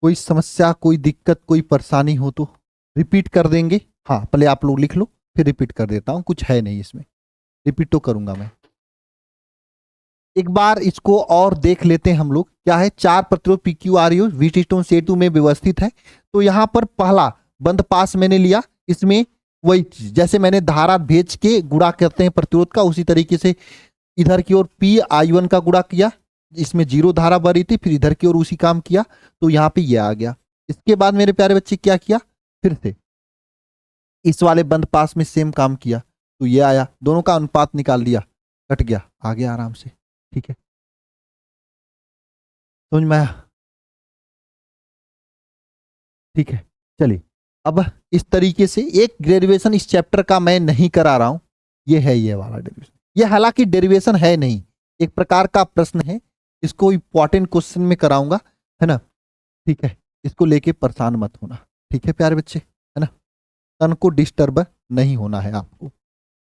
कोई समस्या, कोई दिक्कत, कोई परेशानी हो तो रिपीट कर देंगे। हाँ, पहले आप लोग लिख लो, फिर रिपीट कर देता हूं, कुछ है नहीं इसमें, रिपीट तो करूंगा मैं। एक बार इसको और देख लेते हैं हम लोग, क्या है, 4 प्रतिरोध PQRU व्हीट स्टोन सेतु में व्यवस्थित है। तो यहां पर पहला बंद पास मैंने लिया, इसमें वही चीज जैसे मैंने धारा भेज के गुणा करते हैं प्रतिरोध का, उसी तरीके से इधर की ओर PI1 का गुणा किया, इसमें 0 धारा बह रही थी, फिर इधर की ओर उसी काम किया, तो यहाँ पे ये आ गया। इसके बाद मेरे प्यारे बच्चे क्या किया, फिर से इस वाले बंद पास में सेम काम किया, तो ये आया, दोनों का अनुपात निकाल दिया, कट गया, आ गया आराम से, ठीक है। समझ में आया, ठीक है। चलिए, अब इस तरीके से एक डेरिवेशन इस चैप्टर का मैं नहीं करा रहा हूं, ये है ये वाला डेरिवेशन, ये हालांकि डेरिवेशन है नहीं, एक प्रकार का प्रश्न है, इसको इंपॉर्टेंट क्वेश्चन में कराऊंगा, है ना, ठीक है। इसको लेके परेशान मत होना, ठीक है प्यारे बच्चे, है ना। तन को डिस्टर्ब नहीं होना है आपको,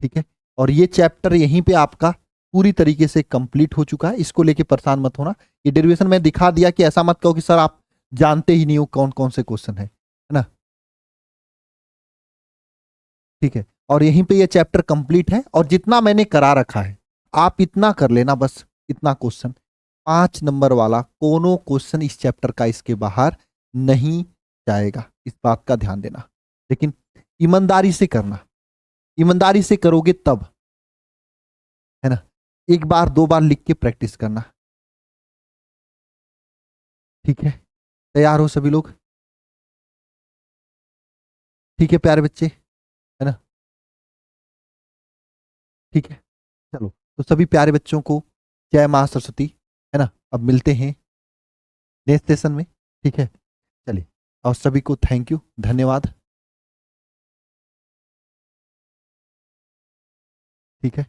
ठीक है। और ये चैप्टर यहीं पे आपका पूरी तरीके से कंप्लीट हो चुका है, इसको लेके परेशान मत होना। ये डेरिवेशन में दिखा दिया कि ऐसा मत कहो कि सर आप जानते ही नहीं हो कौन कौन से क्वेश्चन है ना, ठीक है। और यहीं पे ये चैप्टर कंप्लीट है, और जितना मैंने करा रखा है आप इतना कर लेना, बस इतना क्वेश्चन 5 नंबर वाला कोनो क्वेश्चन इस चैप्टर का इसके बाहर नहीं जाएगा, इस बात का ध्यान देना। लेकिन ईमानदारी से करना, ईमानदारी से करोगे तब, है ना। एक बार दो बार लिख के प्रैक्टिस करना, ठीक है। तैयार हो सभी लोग? ठीक है प्यारे बच्चे, है ना, ठीक है। चलो, तो सभी प्यारे बच्चों को जय मां सरस्वती, है ना। अब मिलते हैं नेक्स्ट सेशन में, ठीक है। चलिए, और सभी को थैंक यू, धन्यवाद, ठीक है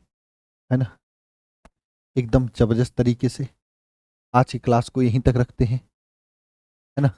ना। एकदम जबरदस्त तरीके से आज की क्लास को यहीं तक रखते हैं, है ना।